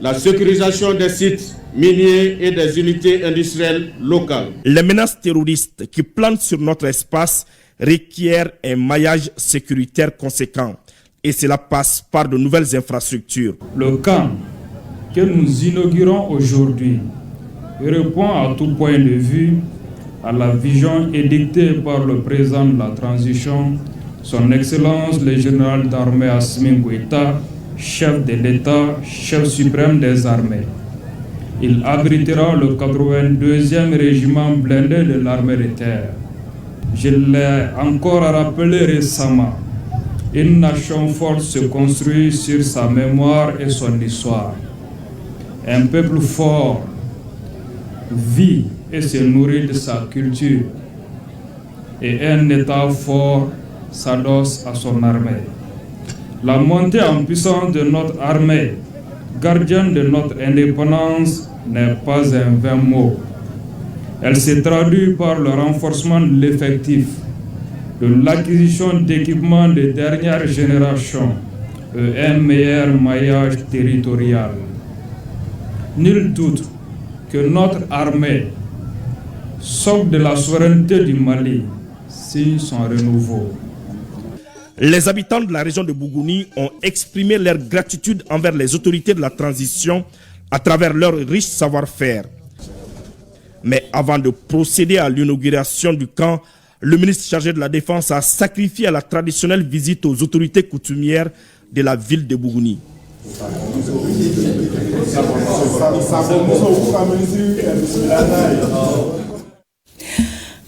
la sécurisation des sites miniers et des unités industrielles locales. Les menaces terroristes qui planent sur notre espace requièrent un maillage sécuritaire conséquent et cela passe par de nouvelles infrastructures. Le camp que nous inaugurons aujourd'hui répond à tout point de vue à la vision édictée par le président de la transition, son Excellence le général d'armée Assimi Goïta, chef de l'État, chef suprême des armées. Il abritera le 82e régiment blindé de l'armée de terre. Je l'ai encore rappelé récemment, une nation forte se construit sur sa mémoire et son histoire. Un peuple fort vit et se nourrit de sa culture. Et un État fort s'adosse à son armée. La montée en puissance de notre armée, gardienne de notre indépendance, n'est pas un vain mot. Elle se traduit par le renforcement de l'effectif, de l'acquisition d'équipements de dernière génération et un meilleur maillage territorial. Nul doute que notre armée, socle de la souveraineté du Mali, signe son renouveau. Les habitants de la région de Bougouni ont exprimé leur gratitude envers les autorités de la transition à travers leur riche savoir-faire. Mais avant de procéder à l'inauguration du camp, le ministre chargé de la Défense a sacrifié à la traditionnelle visite aux autorités coutumières de la ville de Bougouni.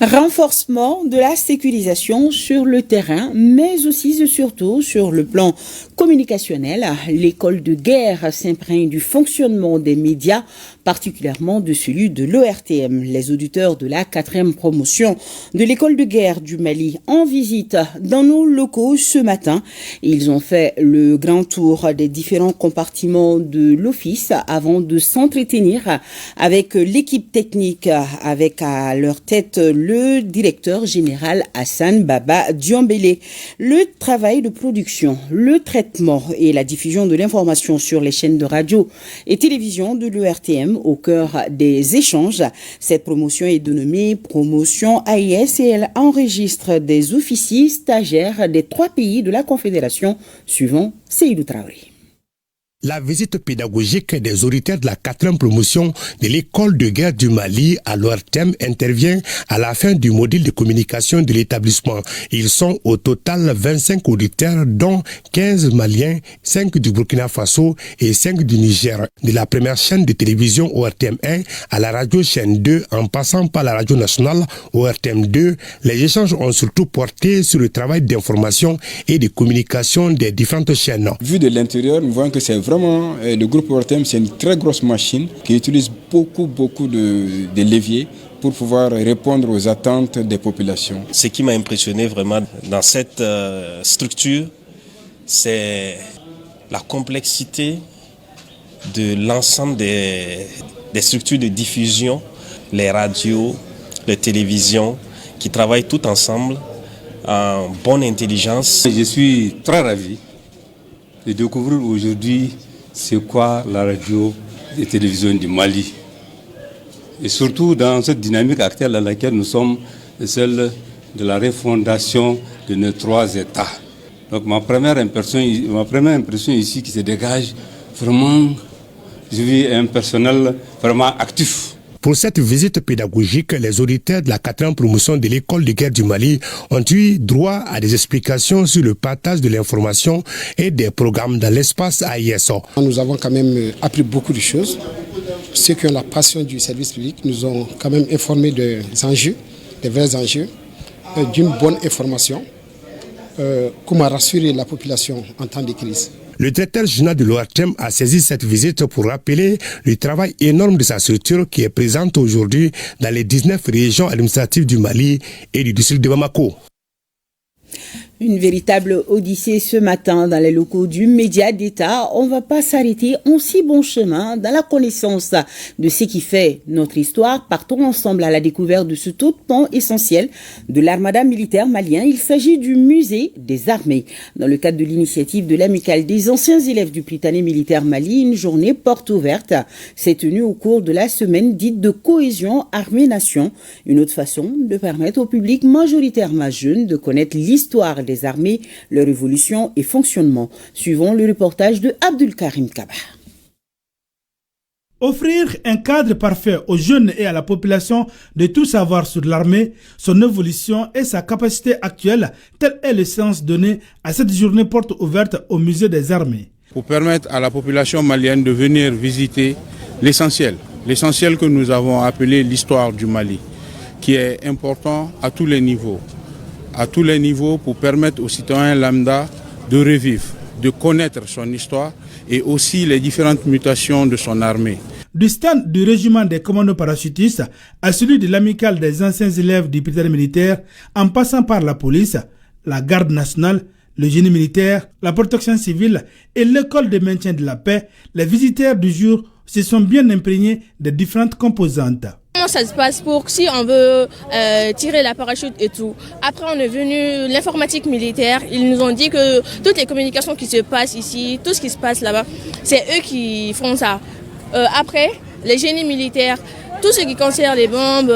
Renforcement de la sécurisation sur le terrain, mais aussi et surtout sur le plan communicationnel. L'école de guerre s'imprègne du fonctionnement des médias, particulièrement de celui de l'ORTM. Les auditeurs de la 4e promotion de l'école de guerre du Mali en visite dans nos locaux ce matin. Ils ont fait le grand tour des différents compartiments de l'office avant de s'entretenir avec l'équipe technique, avec à leur tête le directeur général Hassan Baba Diombele. Le travail de production, le traitement et la diffusion de l'information sur les chaînes de radio et télévision de l'ORTM au cœur des échanges. Cette promotion est dénommée promotion AIS et elle enregistre des officiers stagiaires des 3 pays de la Confédération suivant Seydou Traoré. La visite pédagogique des auditeurs de la 4e promotion de l'école de guerre du Mali à l'ORTM intervient à la fin du module de communication de l'établissement. Ils sont au total 25 auditeurs, dont 15 Maliens, 5 du Burkina Faso et 5 du Niger. De la première chaîne de télévision ORTM 1 à la radio chaîne 2, en passant par la radio nationale ORTM 2, les échanges ont surtout porté sur le travail d'information et de communication des différentes chaînes. Vu de l'intérieur, nous voyons que c'est vraiment, le groupe ORTM, c'est une très grosse machine qui utilise beaucoup de leviers pour pouvoir répondre aux attentes des populations. Ce qui m'a impressionné vraiment dans cette structure, c'est la complexité de l'ensemble des structures de diffusion, les radios, les télévisions, qui travaillent tout ensemble en bonne intelligence. Je suis très ravi de découvrir aujourd'hui c'est quoi la radio et télévision du Mali. Et surtout dans cette dynamique actuelle dans laquelle nous sommes, celle de la refondation de nos 3 États. Donc ma première impression ici qui se dégage, vraiment, je vis un personnel vraiment actif. Pour cette visite pédagogique, les auditeurs de la 4e promotion de l'école de guerre du Mali ont eu droit à des explications sur le partage de l'information et des programmes dans l'espace AISO. Nous avons quand même appris beaucoup de choses. Ceux qui ont la passion du service public nous ont quand même informés des enjeux, des vrais enjeux, d'une bonne information, comment rassurer la population en temps de crise. Le directeur général de l'ORTM a saisi cette visite pour rappeler le travail énorme de sa structure qui est présente aujourd'hui dans les 19 régions administratives du Mali et du district de Bamako. Une véritable odyssée ce matin dans les locaux du média d'État. On ne va pas s'arrêter en si bon chemin dans la connaissance de ce qui fait notre histoire. Partons ensemble à la découverte de ce tout pan essentiel de l'armada militaire malien. Il s'agit du musée des armées. Dans le cadre de l'initiative de l'amicale des anciens élèves du Prytanée militaire Mali, une journée porte ouverte s'est tenue au cours de la semaine dite de cohésion armée-nation. Une autre façon de permettre au public majoritairement jeune de connaître l'histoire des armées, leur évolution et fonctionnement. Suivons le reportage de Abdul Karim Kaba. Offrir un cadre parfait aux jeunes et à la population de tout savoir sur l'armée, son évolution et sa capacité actuelle, tel est le sens donné à cette journée porte ouverte au musée des armées. Pour permettre à la population malienne de venir visiter l'essentiel que nous avons appelé l'histoire du Mali, qui est important à tous les niveaux. À tous les niveaux pour permettre aux citoyens lambda de revivre, de connaître son histoire et aussi les différentes mutations de son armée. Du stand du régiment des commandos parachutistes à celui de l'amicale des anciens élèves du Prytanée militaire, en passant par la police, la garde nationale, le génie militaire, la protection civile et l'école de maintien de la paix, les visiteurs du jour se sont bien imprégnés des différentes composantes. Comment ça se passe pour si on veut tirer la parachute et tout. Après, on est venu l'informatique militaire. Ils nous ont dit que toutes les communications qui se passent ici, tout ce qui se passe là-bas, c'est eux qui font ça. Après, les génies militaires, tout ce qui concerne les bombes,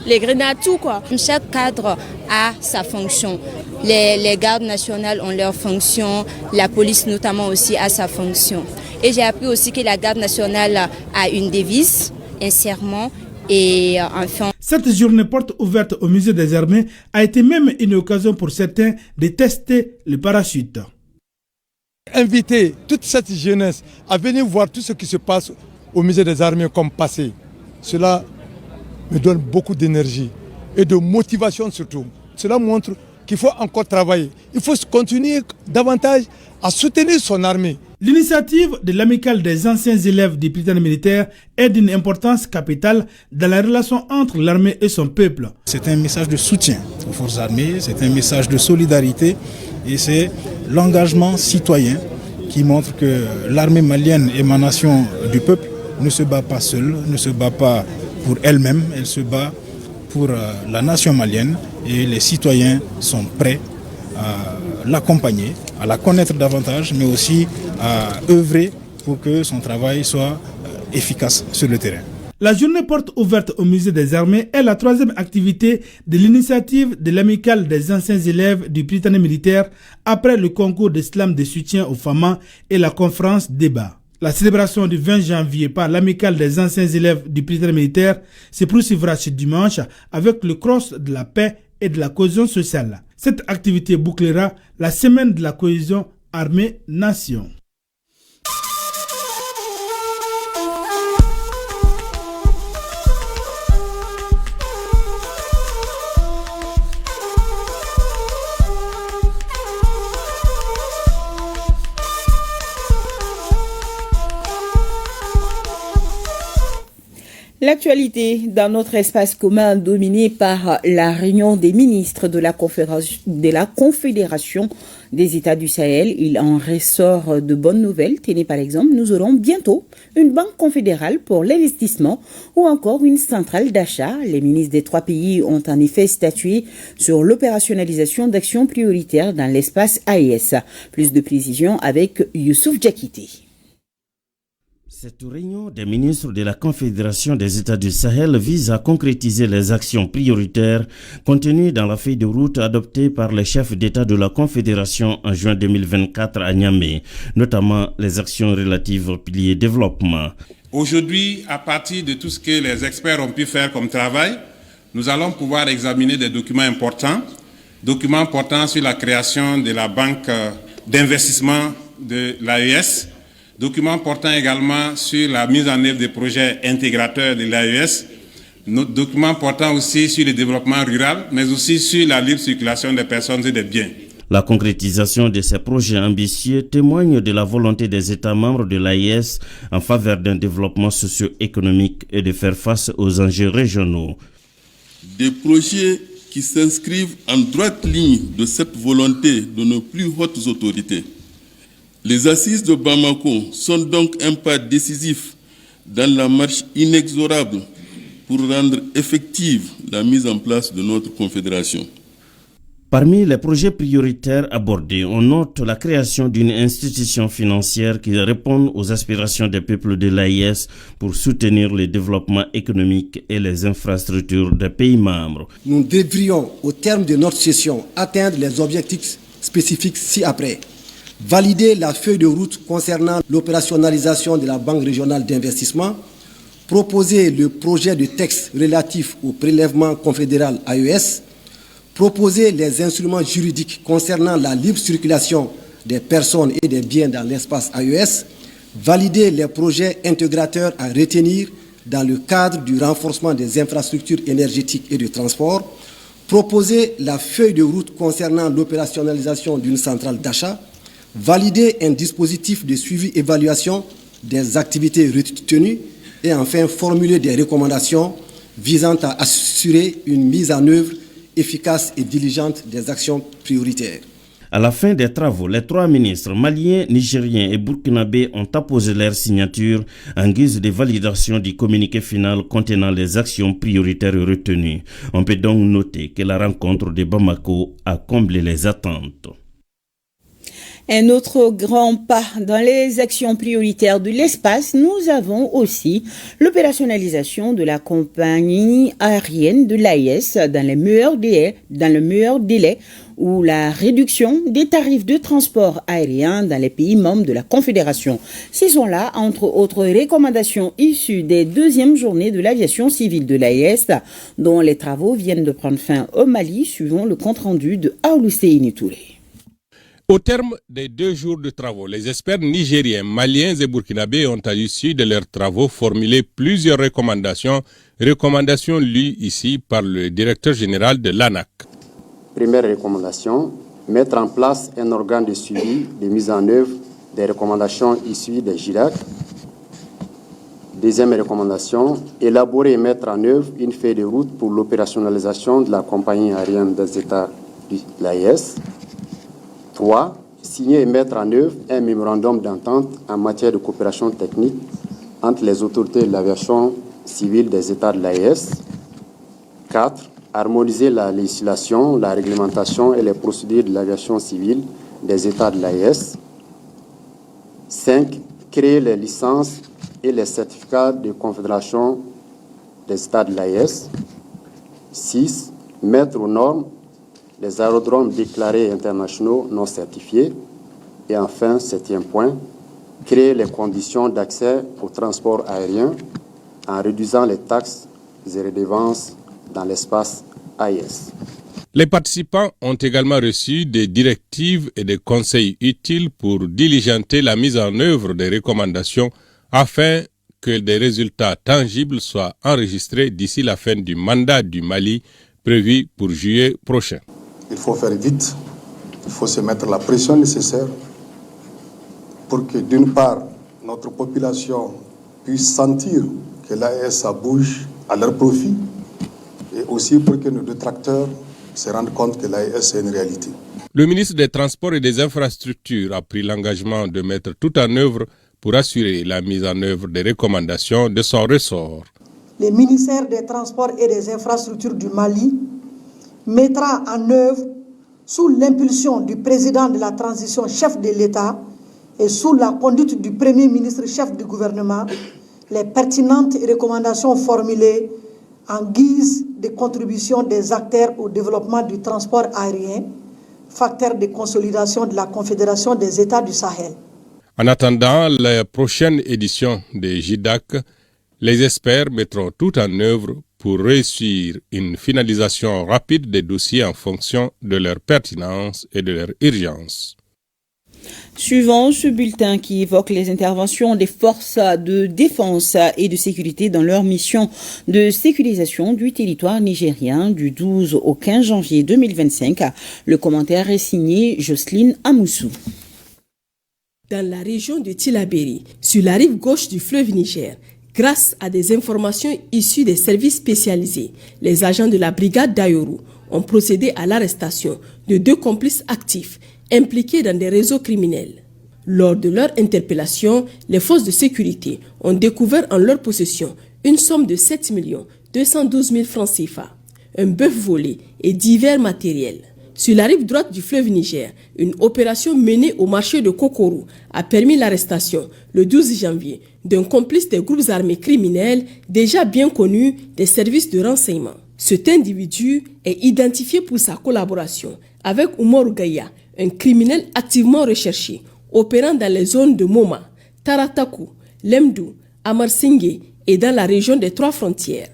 les grenades, tout quoi. Chaque cadre a sa fonction. Les gardes nationales ont leur fonction, la police notamment aussi a sa fonction. Et j'ai appris aussi que la garde nationale a une devise, un serment et enfin... Cette journée porte ouverte au musée des armées a été même une occasion pour certains de tester le parachute. Inviter toute cette jeunesse à venir voir tout ce qui se passe au musée des armées comme passé, cela me donne beaucoup d'énergie et de motivation surtout. Cela montre qu'il faut encore travailler. Il faut continuer davantage à soutenir son armée. L'initiative de l'amicale des anciens élèves du Prytanée militaire est d'une importance capitale dans la relation entre l'armée et son peuple. C'est un message de soutien aux forces armées, c'est un message de solidarité et c'est l'engagement citoyen qui montre que l'armée malienne, émanation du peuple, ne se bat pas seule, ne se bat pas pour elle-même, elle se bat pour la nation malienne et les citoyens sont prêts à l'accompagner, à la connaître davantage, mais aussi à œuvrer pour que son travail soit efficace sur le terrain. La journée porte ouverte au musée des armées est la troisième activité de l'initiative de l'amicale des anciens élèves du Prytanée militaire après le concours de slam de soutien aux femmes et la conférence débat. La célébration du 20 janvier par l'amicale des anciens élèves du Prytanée militaire se poursuivra ce dimanche avec le cross de la paix et de la cohésion sociale. Cette activité bouclera la semaine de la cohésion armée-nation. L'actualité dans notre espace commun dominé par la réunion des ministres de la Confédération des États du Sahel. Il en ressort de bonnes nouvelles. Tenez par exemple, nous aurons bientôt une banque confédérale pour l'investissement ou encore une centrale d'achat. Les ministres des trois pays ont en effet statué sur l'opérationnalisation d'actions prioritaires dans l'espace AES. Plus de précisions avec Youssouf Diakité. Cette réunion des ministres de la Confédération des États du Sahel vise à concrétiser les actions prioritaires contenues dans la feuille de route adoptée par les chefs d'État de la Confédération en juin 2024 à Niamey, notamment les actions relatives au pilier développement. Aujourd'hui, à partir de tout ce que les experts ont pu faire comme travail, nous allons pouvoir examiner des documents portant sur la création de la banque d'investissement de l'AES, documents portant également sur la mise en œuvre des projets intégrateurs de l'AES, documents portant aussi sur le développement rural, mais aussi sur la libre circulation des personnes et des biens. La concrétisation de ces projets ambitieux témoigne de la volonté des États membres de l'AES en faveur d'un développement socio-économique et de faire face aux enjeux régionaux. Des projets qui s'inscrivent en droite ligne de cette volonté de nos plus hautes autorités. Les assises de Bamako sont donc un pas décisif dans la marche inexorable pour rendre effective la mise en place de notre confédération. Parmi les projets prioritaires abordés, on note la création d'une institution financière qui réponde aux aspirations des peuples de l'AES pour soutenir le développement économique et les infrastructures des pays membres. Nous devrions, au terme de notre session, atteindre les objectifs spécifiques ci-après. Valider la feuille de route concernant l'opérationnalisation de la Banque régionale d'investissement, proposer le projet de texte relatif au prélèvement confédéral AES, proposer les instruments juridiques concernant la libre circulation des personnes et des biens dans l'espace AES, valider les projets intégrateurs à retenir dans le cadre du renforcement des infrastructures énergétiques et de transport, proposer la feuille de route concernant l'opérationnalisation d'une centrale d'achat, valider un dispositif de suivi-évaluation des activités retenues et enfin formuler des recommandations visant à assurer une mise en œuvre efficace et diligente des actions prioritaires. À la fin des travaux, les 3 ministres maliens, nigériens et burkinabés ont apposé leur signature en guise de validation du communiqué final contenant les actions prioritaires retenues. On peut donc noter que la rencontre de Bamako a comblé les attentes. Un autre grand pas dans les actions prioritaires de l'espace, nous avons aussi l'opérationnalisation de la compagnie aérienne de l'AES dans le meilleur délai ou la réduction des tarifs de transport aérien dans les pays membres de la Confédération. Ce sont là, entre autres recommandations issues des 2e journées de l'aviation civile de l'AES, dont les travaux viennent de prendre fin au Mali, suivant le compte-rendu de Aoulusseini Touré. Au terme des 2 jours de travaux, les experts nigériens, maliens et burkinabés ont à l'issue de leurs travaux formulé plusieurs recommandations lues ici par le directeur général de l'ANAC. Première recommandation, mettre en place un organe de suivi de mise en œuvre des recommandations issues des GIRAC. Deuxième recommandation, élaborer et mettre en œuvre une feuille de route pour l'opérationnalisation de la compagnie aérienne des États de l'AES. 3. Signer et mettre en œuvre un mémorandum d'entente en matière de coopération technique entre les autorités de l'aviation civile des États de l'AES. 4. Harmoniser la législation, la réglementation et les procédures de l'aviation civile des États de l'AES. 5. Créer les licences et les certificats de confédération des États de l'AES. 6. Mettre aux normes les aérodromes déclarés internationaux non certifiés. Et enfin, 7e point, créer les conditions d'accès au transport aérien en réduisant les taxes et redevances dans l'espace AES. Les participants ont également reçu des directives et des conseils utiles pour diligenter la mise en œuvre des recommandations afin que des résultats tangibles soient enregistrés d'ici la fin du mandat du Mali prévu pour juillet prochain. Il faut faire vite, il faut se mettre la pression nécessaire pour que d'une part, notre population puisse sentir que l'AES bouge à leur profit et aussi pour que nos détracteurs se rendent compte que l'AES est une réalité. Le ministre des Transports et des Infrastructures a pris l'engagement de mettre tout en œuvre pour assurer la mise en œuvre des recommandations de son ressort. Le ministère des Transports et des Infrastructures du Mali mettra en œuvre, sous l'impulsion du président de la transition chef de l'État et sous la conduite du Premier ministre chef du gouvernement, les pertinentes recommandations formulées en guise de contribution des acteurs au développement du transport aérien, facteur de consolidation de la Confédération des États du Sahel. En attendant la prochaine édition des JIDAC, les experts mettront tout en œuvre pour réussir une finalisation rapide des dossiers en fonction de leur pertinence et de leur urgence. Suivant ce bulletin qui évoque les interventions des forces de défense et de sécurité dans leur mission de sécurisation du territoire nigérien du 12 au 15 janvier 2025, le commentaire est signé Jocelyne Amoussou. Dans la région de Tillabéri, sur la rive gauche du fleuve Niger, grâce à des informations issues des services spécialisés, les agents de la brigade d'Ayoru ont procédé à l'arrestation de 2 complices actifs impliqués dans des réseaux criminels. Lors de leur interpellation, les forces de sécurité ont découvert en leur possession une somme de 7 212 000 francs CFA, un bœuf volé et divers matériels. Sur la rive droite du fleuve Niger, une opération menée au marché de Kokorou a permis l'arrestation, le 12 janvier, d'un complice des groupes armés criminels déjà bien connu des services de renseignement. Cet individu est identifié pour sa collaboration avec Oumar Gaya, un criminel activement recherché, opérant dans les zones de Moma, Taratakou, Lemdou, Amarsingue et dans la région des 3 frontières.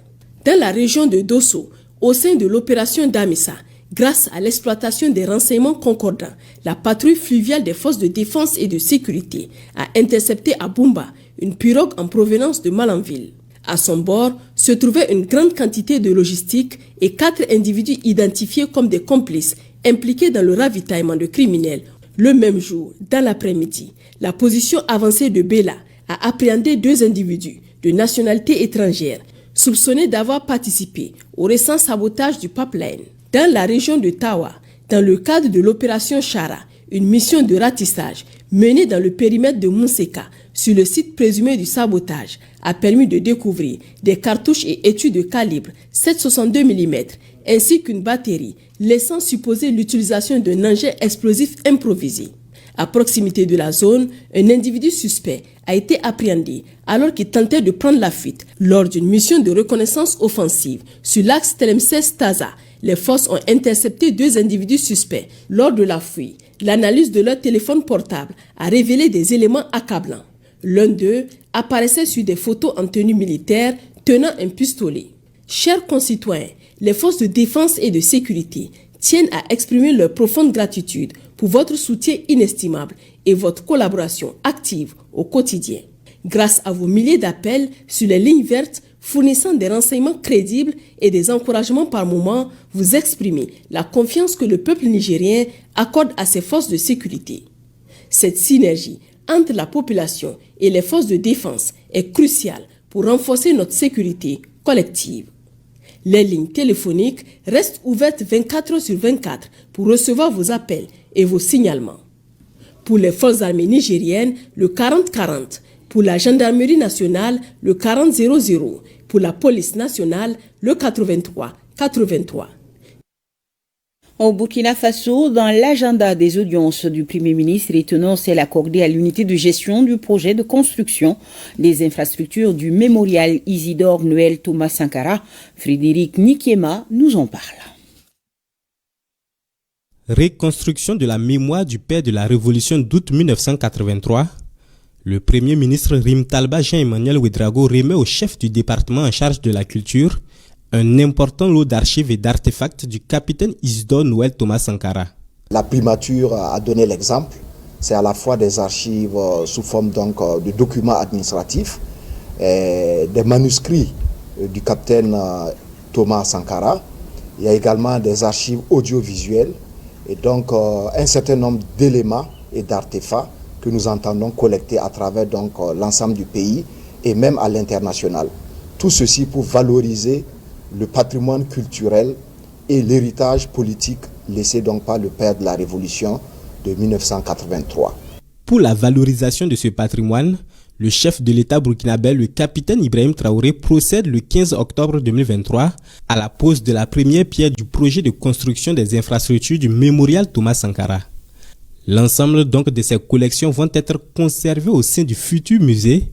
Dans la région de Dosso, au sein de l'opération Damissa, grâce à l'exploitation des renseignements concordants, la patrouille fluviale des forces de défense et de sécurité a intercepté à Bumba une pirogue en provenance de Malanville. À son bord se trouvait une grande quantité de logistique et 4 individus identifiés comme des complices impliqués dans le ravitaillement de criminels. Le même jour, dans l'après-midi, la position avancée de Bela a appréhendé 2 individus de nationalité étrangère soupçonnés d'avoir participé au récent sabotage du pipeline. Dans la région de Tawa, dans le cadre de l'opération Chara, une mission de ratissage menée dans le périmètre de Mousseka, sur le site présumé du sabotage, a permis de découvrir des cartouches et étuis de calibre 7,62 mm, ainsi qu'une batterie, laissant supposer l'utilisation d'un engin explosif improvisé. À proximité de la zone, un individu suspect a été appréhendé alors qu'il tentait de prendre la fuite lors d'une mission de reconnaissance offensive sur l'axe Tlemcès-Taza. Les forces ont intercepté 2 individus suspects. Lors de la fuite, l'analyse de leur téléphone portable a révélé des éléments accablants. L'un d'eux apparaissait sur des photos en tenue militaire tenant un pistolet. Chers concitoyens, les forces de défense et de sécurité tiennent à exprimer leur profonde gratitude pour votre soutien inestimable et votre collaboration active au quotidien. Grâce à vos milliers d'appels sur les lignes vertes fournissant des renseignements crédibles et des encouragements par moment, vous exprimez la confiance que le peuple nigérien accorde à ses forces de sécurité. Cette synergie entre la population et les forces de défense est cruciale pour renforcer notre sécurité collective. Les lignes téléphoniques restent ouvertes 24 heures sur 24 pour recevoir vos appels et vos signalements. Pour les forces armées nigériennes, le 40-40. Pour la gendarmerie nationale, le 40-00. Pour la police nationale, le 83-83. Au Burkina Faso, dans l'agenda des audiences du Premier ministre, retenant celle accordée à l'unité de gestion du projet de construction des infrastructures du mémorial Isidore Noël Thomas Sankara, Frédéric Nikiema nous en parle. Reconstruction de la mémoire du père de la Révolution d'août 1983. Le Premier ministre Rimtalba Jean-Emmanuel Ouedraogo remet au chef du département en charge de la culture un important lot d'archives et d'artefacts du capitaine Isidore Noël Thomas Sankara. La primature a donné l'exemple. C'est à la fois des archives sous forme de documents administratifs, des manuscrits du capitaine Thomas Sankara. Il y a également des archives audiovisuelles et donc un certain nombre d'éléments et d'artefacts que nous entendons collecter à travers l'ensemble du pays et même à l'international. Tout ceci pour valoriser le patrimoine culturel et l'héritage politique laissé par le père de la Révolution de 1983. Pour la valorisation de ce patrimoine, le chef de l'État burkinabé, le capitaine Ibrahim Traoré, procède le 15 octobre 2023 à la pose de la première pierre du projet de construction des infrastructures du mémorial Thomas Sankara. L'ensemble de ces collections vont être conservées au sein du futur musée,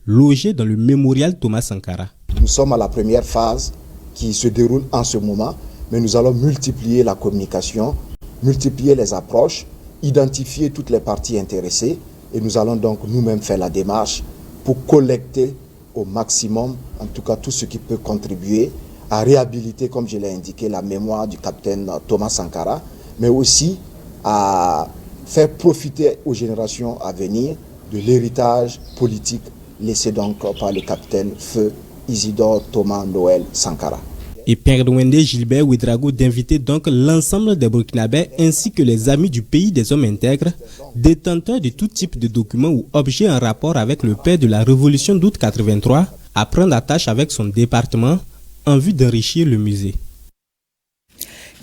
logé dans le mémorial Thomas Sankara. Nous sommes à la première phase qui se déroule en ce moment, mais nous allons multiplier la communication, multiplier les approches, identifier toutes les parties intéressées et nous allons donc nous-mêmes faire la démarche pour collecter au maximum, en tout cas tout ce qui peut contribuer à réhabiliter, comme je l'ai indiqué, la mémoire du capitaine Thomas Sankara, mais aussi à faire profiter aux générations à venir de l'héritage politique laissé par le capitaine Feu Isidore Thomas Noël Sankara. Et Père Wende Gilbert Ouedraogo d'inviter l'ensemble des Burkinabés ainsi que les amis du pays des hommes intègres, détenteurs de tout type de documents ou objets en rapport avec le père de la Révolution d'août 83, à prendre attache avec son département en vue d'enrichir le musée.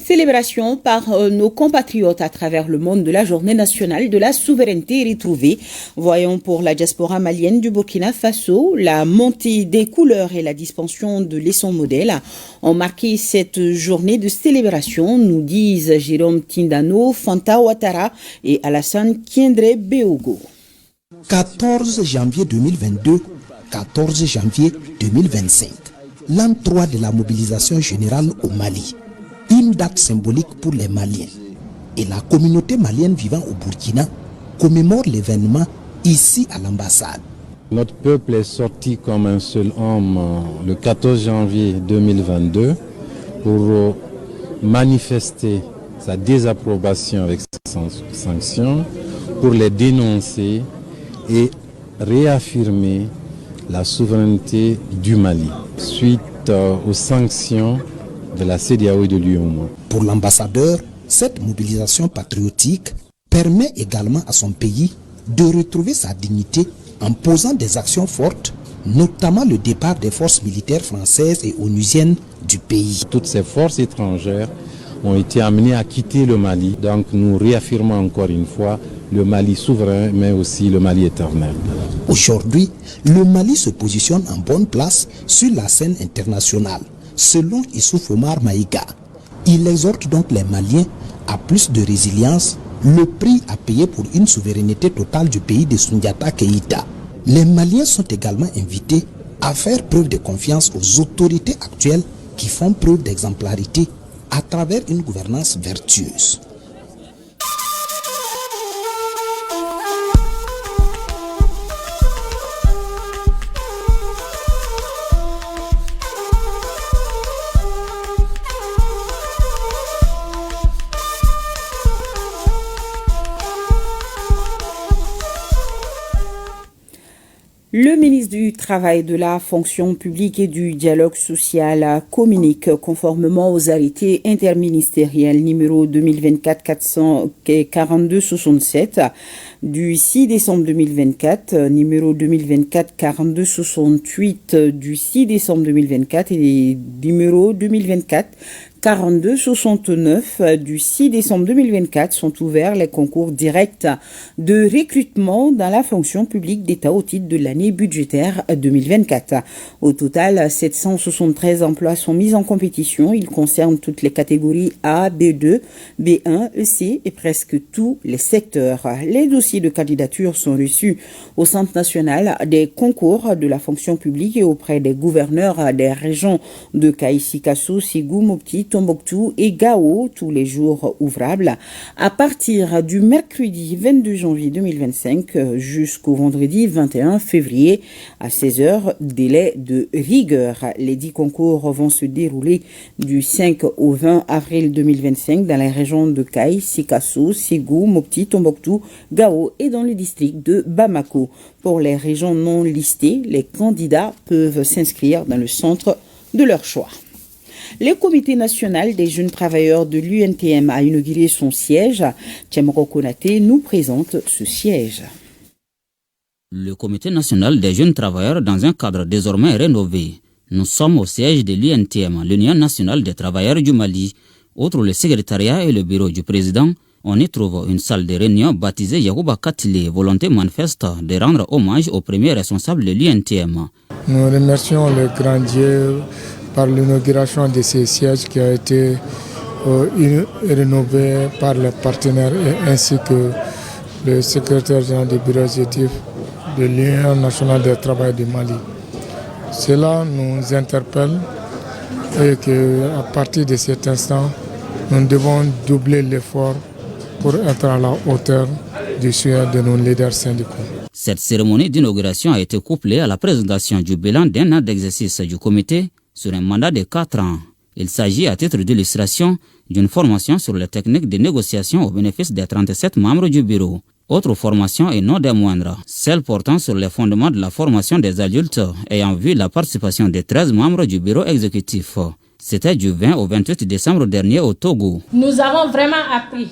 Célébration par nos compatriotes à travers le monde de la journée nationale de la souveraineté retrouvée. Voyons pour la diaspora malienne du Burkina Faso, la montée des couleurs et la dispensation de leçons modèles ont marqué cette journée de célébration, nous disent Jérôme Tindano, Fanta Ouattara et Alassane Kiendre Beogo. 14 janvier 2022, 14 janvier 2025, l'an 3 de la mobilisation générale au Mali. Une date symbolique pour les Maliens. Et la communauté malienne vivant au Burkina commémore l'événement ici à l'ambassade. Notre peuple est sorti comme un seul homme le 14 janvier 2022 pour manifester sa désapprobation avec ces sanctions, pour les dénoncer et réaffirmer la souveraineté du Mali suite aux sanctions de la CEDEAO et de l'UEMOA. Pour l'ambassadeur, cette mobilisation patriotique permet également à son pays de retrouver sa dignité en posant des actions fortes, notamment le départ des forces militaires françaises et onusiennes du pays. Toutes ces forces étrangères ont été amenés à quitter le Mali. Donc nous réaffirmons encore une fois le Mali souverain, mais aussi le Mali éternel. Aujourd'hui, le Mali se positionne en bonne place sur la scène internationale, selon Issouf Omar Maïga. Il exhorte donc les Maliens à plus de résilience, le prix à payer pour une souveraineté totale du pays de Soundiata Keïta. Les Maliens sont également invités à faire preuve de confiance aux autorités actuelles qui font preuve d'exemplarité à travers une gouvernance vertueuse. Le ministre du Travail, de la Fonction publique et du Dialogue social communique conformément aux arrêtés interministériels numéro 2024-442-67 du 6 décembre 2024, numéro 2024-42-68 du 6 décembre 2024 et numéro 2024-42-69 du 6 décembre 2024 sont ouverts les concours directs de recrutement dans la fonction publique d'État au titre de l'année budgétaire 2024. Au total, 773 emplois sont mis en compétition. Ils concernent toutes les catégories A, B2, B1, EC et presque tous les secteurs. Les dossiers de candidature sont reçus au Centre national des concours de la fonction publique et auprès des gouverneurs des régions de Kaï-Sikasso, Ségou, Mopti, Tombouctou et Gao, tous les jours ouvrables, à partir du mercredi 22 janvier 2025 jusqu'au vendredi 21 février à 16h, délai de rigueur. Les 10 concours vont se dérouler du 5 au 20 avril 2025 dans les régions de Kaï, Sikasso, Ségou, Mopti, Tombouctou, Gao et dans le district de Bamako. Pour les régions non listées, les candidats peuvent s'inscrire dans le centre de leur choix. Le comité national des jeunes travailleurs de l'UNTM a inauguré son siège. Tchemro Konaté nous présente ce siège. Le comité national des jeunes travailleurs dans un cadre désormais rénové. Nous sommes au siège de l'UNTM, l'Union nationale des travailleurs du Mali. Outre le secrétariat et le bureau du président, on y trouve une salle de réunion baptisée Yahouba Katile, volonté manifeste de rendre hommage au premier responsable de l'UNTM. Nous remercions le grand Dieu par l'inauguration de ces sièges qui a été rénové par les partenaires ainsi que le secrétaire général du bureau exécutif de l'Union nationale des travailleurs du Mali. Cela nous interpelle et qu'à partir de cet instant, nous devons doubler l'effort pour être à la hauteur du souhait de nos leaders syndicaux. Cette cérémonie d'inauguration a été couplée à la présentation du bilan d'un an d'exercice du comité sur un mandat de 4 ans. Il s'agit, à titre d'illustration, d'une formation sur les techniques de négociation au bénéfice des 37 membres du bureau. Autre formation et non des moindres, celle portant sur les fondements de la formation des adultes ayant vu la participation des 13 membres du bureau exécutif. C'était du 20 au 28 décembre dernier au Togo. Nous avons vraiment appris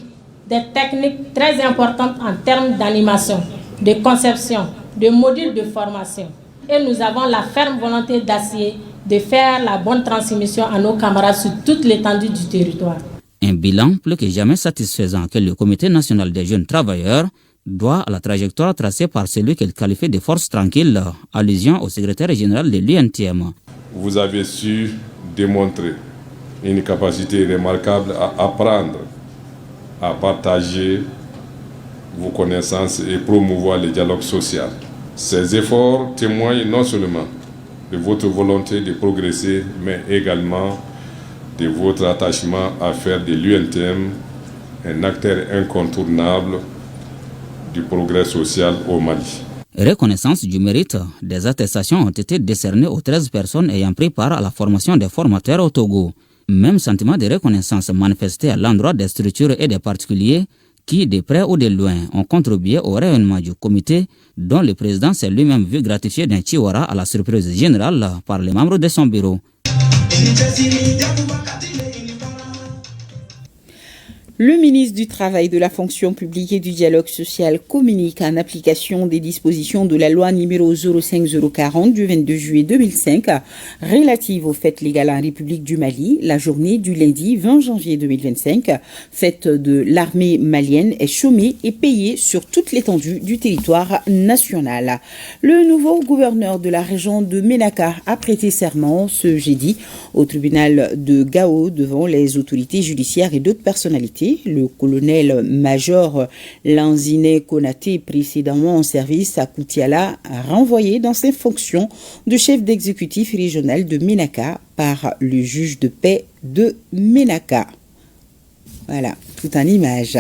des techniques très importantes en termes d'animation, de conception, de modules de formation. Et nous avons la ferme volonté d'essayer de faire la bonne transmission à nos camarades sur toute l'étendue du territoire. Un bilan plus que jamais satisfaisant que le Comité national des jeunes travailleurs doit à la trajectoire tracée par celui qu'il qualifie de force tranquille, allusion au secrétaire général de l'UNTM. Vous avez su démontrer une capacité remarquable à apprendre, à partager vos connaissances et promouvoir le dialogue social. Ces efforts témoignent non seulement de votre volonté de progresser, mais également de votre attachement à faire de l'UNTM un acteur incontournable du progrès social au Mali. Reconnaissance du mérite, des attestations ont été décernées aux 13 personnes ayant pris part à la formation des formateurs au Togo. Même sentiment de reconnaissance manifesté à l'endroit des structures et des particuliers qui, de près ou de loin, ont contribué au rayonnement du comité, dont le président s'est lui-même vu gratifié d'un chiwara à la surprise générale par les membres de son bureau. Le ministre du Travail, de la Fonction publique et du Dialogue social communique en application des dispositions de la loi numéro 05040 du 22 juillet 2005 relative aux fêtes légales en République du Mali. La journée du lundi 20 janvier 2025, fête de l'armée malienne, est chômée et payée sur toute l'étendue du territoire national. Le nouveau gouverneur de la région de Ménaka a prêté serment ce jeudi au tribunal de Gao devant les autorités judiciaires et d'autres personnalités. Le colonel-major Lanzine Konaté, précédemment en service à Koutiala, a renvoyé dans ses fonctions de chef d'exécutif régional de Ménaka par le juge de paix de Ménaka. Voilà, tout en image.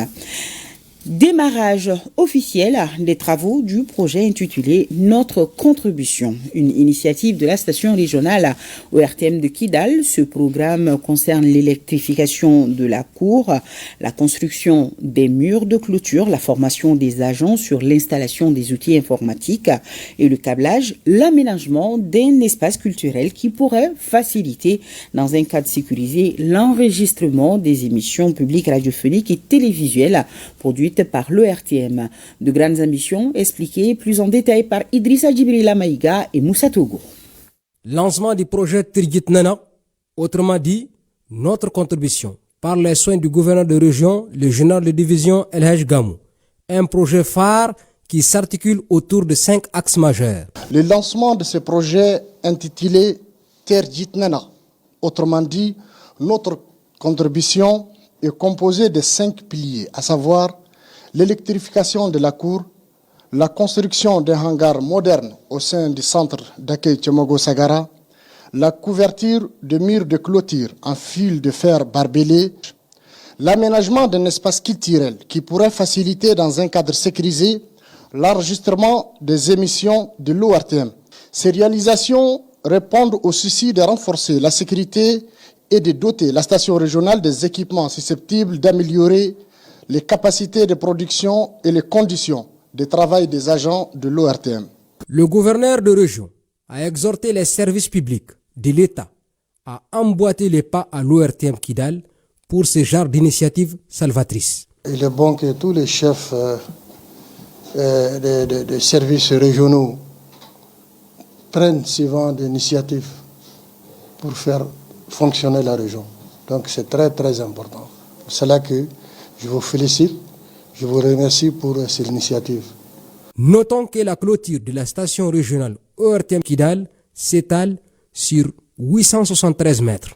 Démarrage officiel des travaux du projet intitulé Notre contribution, une initiative de la station régionale ORTM de Kidal. Ce programme concerne l'électrification de la cour, la construction des murs de clôture, la formation des agents sur l'installation des outils informatiques et le câblage, l'aménagement d'un espace culturel qui pourrait faciliter, dans un cadre sécurisé, l'enregistrement des émissions publiques radiophoniques et télévisuelles produites par l'ORTM. De grandes ambitions expliquées plus en détail par Idrissa Djibrila Maïga et Moussa Togo. Lancement du projet Tirgit Nana, autrement dit, notre contribution, par les soins du gouverneur de région, le général de division El Haj Gamou. Un projet phare qui s'articule autour de 5 axes majeurs. Le lancement de ce projet intitulé Tirgit Nana, autrement dit, notre contribution, est composé de 5 piliers, à savoir l'électrification de la cour, la construction d'un hangar moderne au sein du centre d'accueil Tchomogo Sagara, la couverture de murs de clôture en fil de fer barbelé, l'aménagement d'un espace culturel qui pourrait faciliter dans un cadre sécurisé l'enregistrement des émissions de l'ORTM. Ces réalisations répondent au souci de renforcer la sécurité et de doter la station régionale des équipements susceptibles d'améliorer les capacités de production et les conditions de travail des agents de l'ORTM. Le gouverneur de région a exhorté les services publics de l'État à emboîter les pas à l'ORTM Kidal pour ce genre d'initiative salvatrice. Il est bon que tous les chefs de services régionaux prennent souvent des initiatives pour faire fonctionner la région. Donc c'est très très important. C'est cela que je vous félicite, je vous remercie pour cette initiative. Notons que la clôture de la station régionale ORTM Kidal s'étale sur 873 mètres.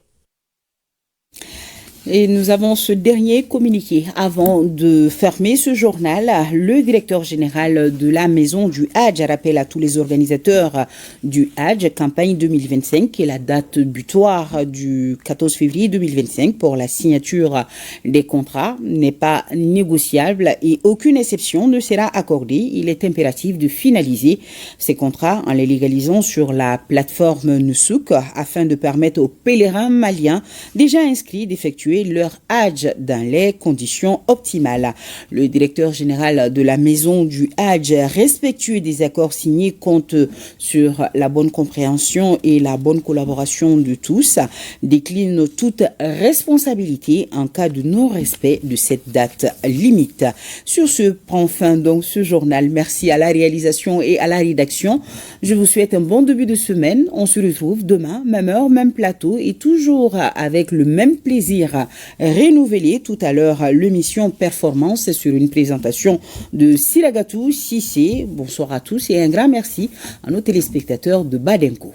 Et nous avons ce dernier communiqué avant de fermer ce journal. Le directeur général de la Maison du Hadj rappelle à tous les organisateurs du Hadj campagne 2025 qui est la date butoir du 14 février 2025 pour la signature des contrats n'est pas négociable et aucune exception ne sera accordée. Il est impératif de finaliser ces contrats en les légalisant sur la plateforme Nusouk afin de permettre aux pèlerins maliens déjà inscrits d'effectuer leur Hadj dans les conditions optimales. Le directeur général de la Maison du Hadj, respectueux des accords signés, compte sur la bonne compréhension et la bonne collaboration de tous, décline toute responsabilité en cas de non-respect de cette date limite. Sur ce, prend fin donc ce journal. Merci à la réalisation et à la rédaction. Je vous souhaite un bon début de semaine. On se retrouve demain, même heure, même plateau et toujours avec le même plaisir renouvelé. Tout à l'heure, l'émission Performance sur une présentation de Siragatou Sissé. Bonsoir à tous et un grand merci à nos téléspectateurs de Badenko.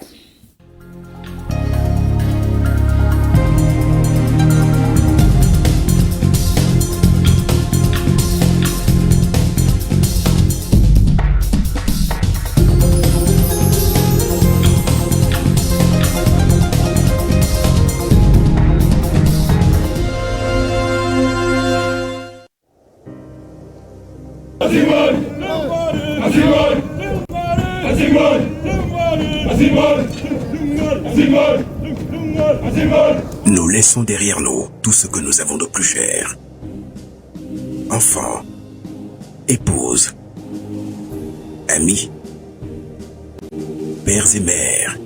Nous laissons derrière nous tout ce que nous avons de plus cher. Enfants, épouses, amis, pères et mères,